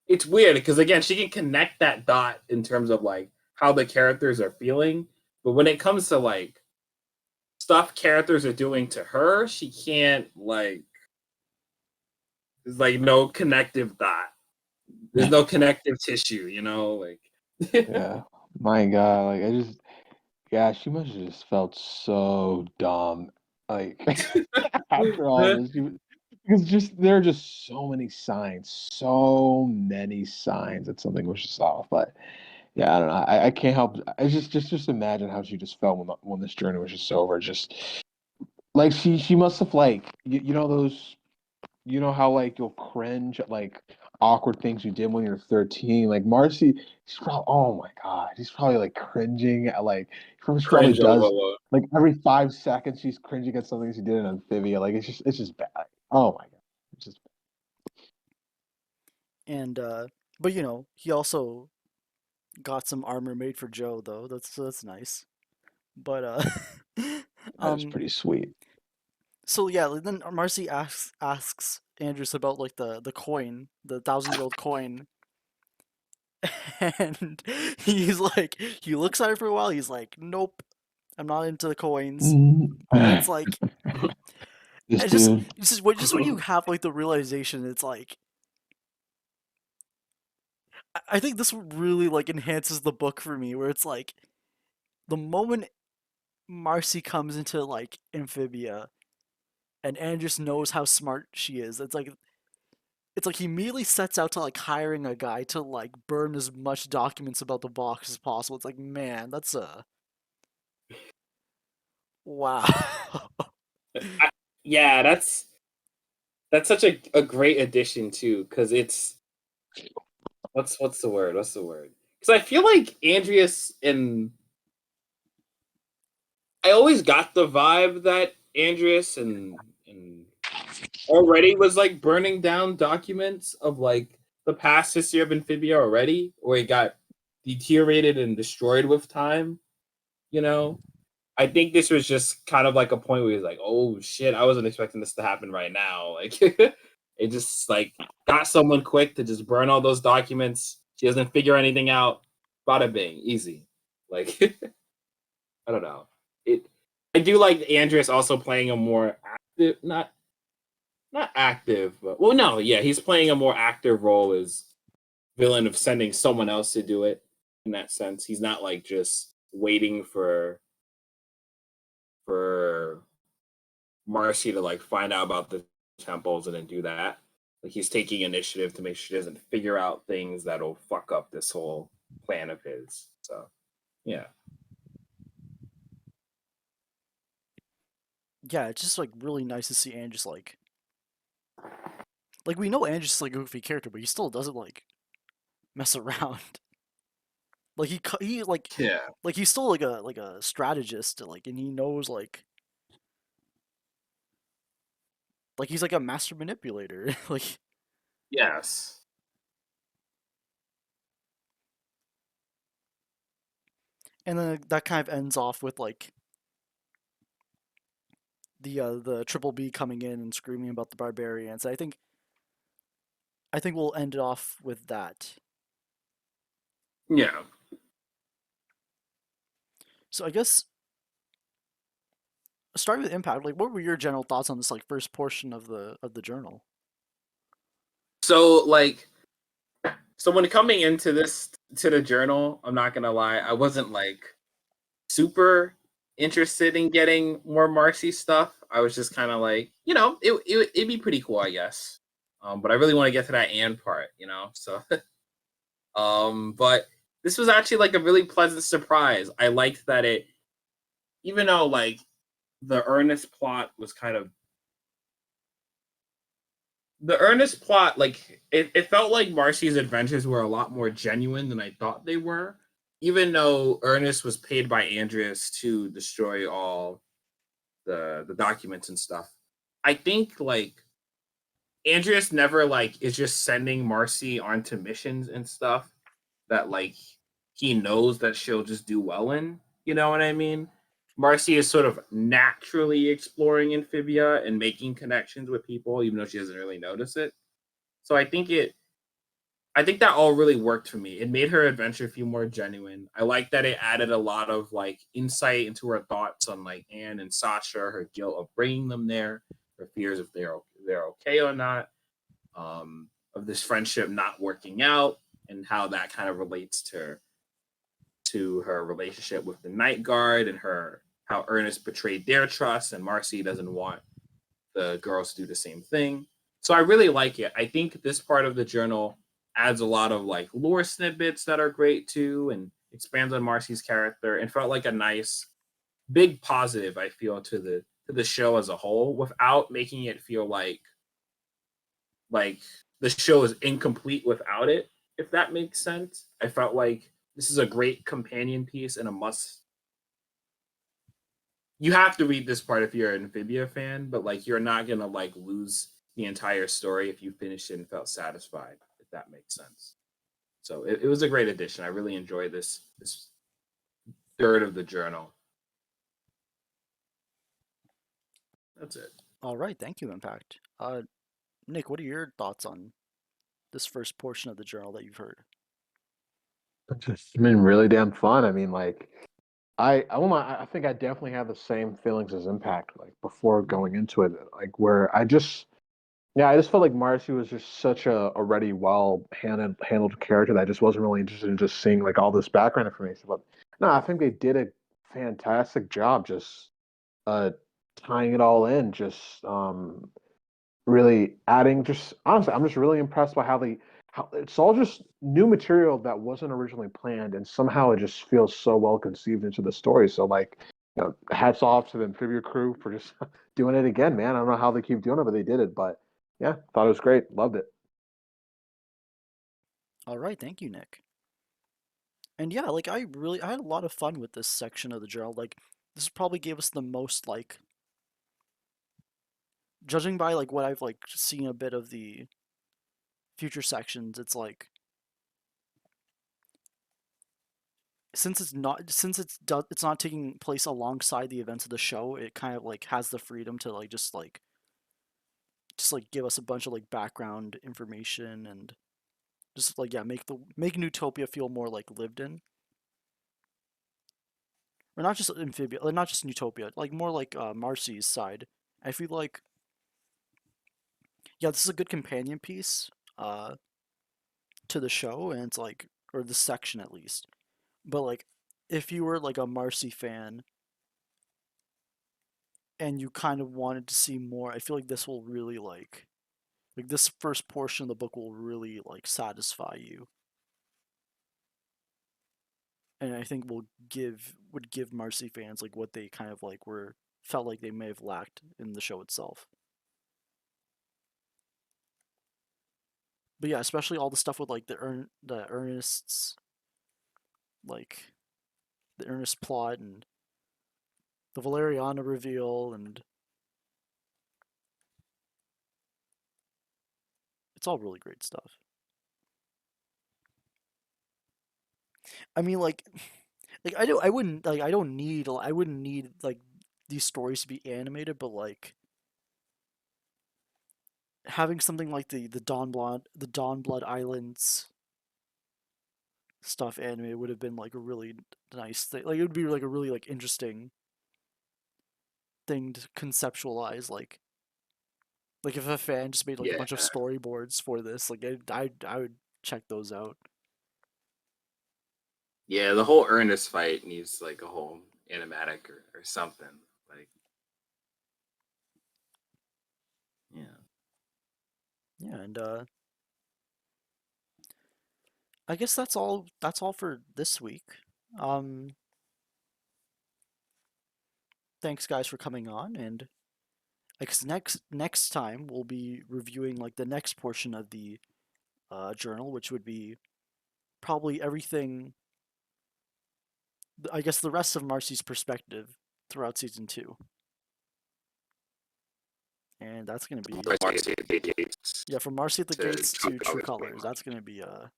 It's weird because again, she can connect that dot in terms of like how the characters are feeling, but when it comes to like stuff characters are doing to her, she can't like. There's like no connective dot. There's no connective tissue, you know, like. Yeah. My God, like I just, yeah, she must have just felt so dumb. Like after all this, because just there are just so many signs that something was just off. But yeah, I don't know. I can't help. I just imagine how she just felt when this journey was just over. Just like she must have like you know those you know how like you'll cringe at like awkward things you did when you're 13. Like Marcy, she's probably oh my God, she's probably like cringing at like she probably Cringe over does what? like every 5 seconds she's cringing at something she did in Amphibia. Like it's just bad. Oh my God, it's just and but he also got some armor made for Joe though. That's nice. But that is um, pretty sweet. so yeah, then Marcy asks Andrews about like the coin, the 1,000-year-old coin, and he's like, he looks at it for a while. He's like, nope, I'm not into the coins. And it's like, This it's just dude. just when you have like the realization, it's like, I think this really like enhances the book for me, where it's like the moment Marcy comes into like Amphibia, and Andrews knows how smart she is. It's like he immediately sets out to like hiring a guy to like burn as much documents about the box as possible. It's like, man, that's a wow. Yeah, that's such a great addition too, because it's what's the word? What's the word? Because I feel like Andreas and I always got the vibe that Andreas and already was like burning down documents of like the past history of Amphibia already, or it got deteriorated and destroyed with time. You know, I think this was just kind of like a point where he's like, "Oh shit, I wasn't expecting this to happen right now." Like, it just like got someone quick to just burn all those documents. She doesn't figure anything out. Bada bing, easy. Like, I don't know. It. I do like Andreas also playing a more active, not active, but well, no, yeah, he's playing a more active role as villain of sending someone else to do it. In that sense, he's not like just waiting for Marcy to like find out about the temples and then do that. Like he's taking initiative to make sure she doesn't figure out things that'll fuck up this whole plan of his. So, yeah. Yeah, it's just like really nice to see Andrews like we know Andrews is like a goofy character, but he still doesn't like mess around. Like he Yeah. like he's still like a strategist, like, and he knows like he's like a master manipulator. Like, Yes. and then that kind of ends off with like the triple B coming in and screaming about the barbarians. I think we'll end it off with that. Yeah. So I guess starting with Impact, like what were your general thoughts on this like first portion of the journal? So like so when coming into this to the journal, I'm not gonna lie, I wasn't like super interested in getting more Marcy stuff. I was just kind of like, it'd be pretty cool, I guess. But I really want to get to that and part, So, but this was actually like a really pleasant surprise. I liked that even though like the earnest plot was kind of the earnest plot, like it felt like Marcy's adventures were a lot more genuine than I thought they were. Even though Ernest was paid by Andreas to destroy all the documents and stuff, I think like Andreas never like is just sending Marcy onto missions and stuff that like he knows that she'll just do well in. You know what I mean? Marcy is sort of naturally exploring Amphibia and making connections with people, even though she doesn't really notice it. So I think that all really worked for me. It made her adventure feel more genuine. I like that it added a lot of like insight into her thoughts on like Anne and Sasha, her guilt of bringing them there, her fears if they're okay or not, of this friendship not working out, and how that kind of relates to her relationship with the Night Guard and her how Ernest betrayed their trust and Marcy doesn't want the girls to do the same thing. So I really like it. I think this part of the journal adds a lot of like lore snippets that are great too and expands on Marcy's character and felt like a nice big positive I feel to the show as a whole without making it feel like the show is incomplete without it, if that makes sense. I felt like this is a great companion piece and a must. You have to read this part if you're an Amphibia fan, but like you're not gonna like lose the entire story if you finished it and felt satisfied, if that makes sense. So it was a great addition. I really enjoyed this third of the journal. That's it. All right, thank you, Impact. Nick, what are your thoughts on this first portion of the journal that you've heard? Just been really damn fun. I mean, like, I think I definitely have the same feelings as Impact, like before going into it, like where I just felt like Marcy was just such a already well handled character that I just wasn't really interested in just seeing like all this background information. But no, I think they did a fantastic job just uh tying it all in, just really adding. Just honestly, I'm just really impressed by how it's all just new material that wasn't originally planned, and somehow it just feels so well conceived into the story. So like, hats off to the Amphibia crew for just doing it again, man. I don't know how they keep doing it, but they did it. But yeah, thought it was great. Loved it. All right, thank you, Nick. And yeah, like I had a lot of fun with this section of the journal. Like this probably gave us the most like, judging by like what I've like seen a bit of the future sections, it's like it's not taking place alongside the events of the show, it kind of like has the freedom to like just like give us a bunch of like background information and just like yeah, make Newtopia feel more like lived in. Or not just Amphibia, not just Newtopia, like more like Marcy's side. I feel like yeah, this is a good companion piece uh to the show, and it's like, or the section at least. But like if you were like a Marcy fan and you kind of wanted to see more, I feel like this will really like this first portion of the book will really like satisfy you. And I think would give Marcy fans like what they kind of like were felt like they may have lacked in the show itself. But yeah, especially all the stuff with like the Ernest's like the Ernest plot and the Valeriana reveal, and it's all really great stuff. I mean, like I don't need I wouldn't need like these stories to be animated, but like having something like the Dawnblood Islands stuff animated would have been like a really nice thing. Like it would be like a really like interesting thing to conceptualize. Like if a fan just made like a bunch of storyboards for this, like I would check those out. Yeah, the whole Ernest fight needs like a whole animatic or something. Like, yeah. Yeah, and I guess that's all. That's all for this week. Um, Thanks guys for coming on, and I guess next time we'll be reviewing like the next portion of the journal, which would be probably everything. I guess the rest of Marcy's perspective throughout season 2, and that's gonna be Marcy at the Gates. yeah, from Marcy at the to Gates to True True Colors. Colors. That's gonna be a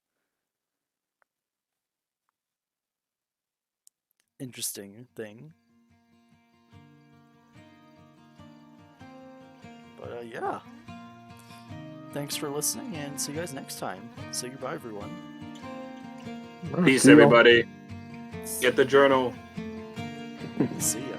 interesting thing. But yeah, thanks for listening, and see you guys next time. Say goodbye, everyone. Peace, everybody. Get the journal. See ya.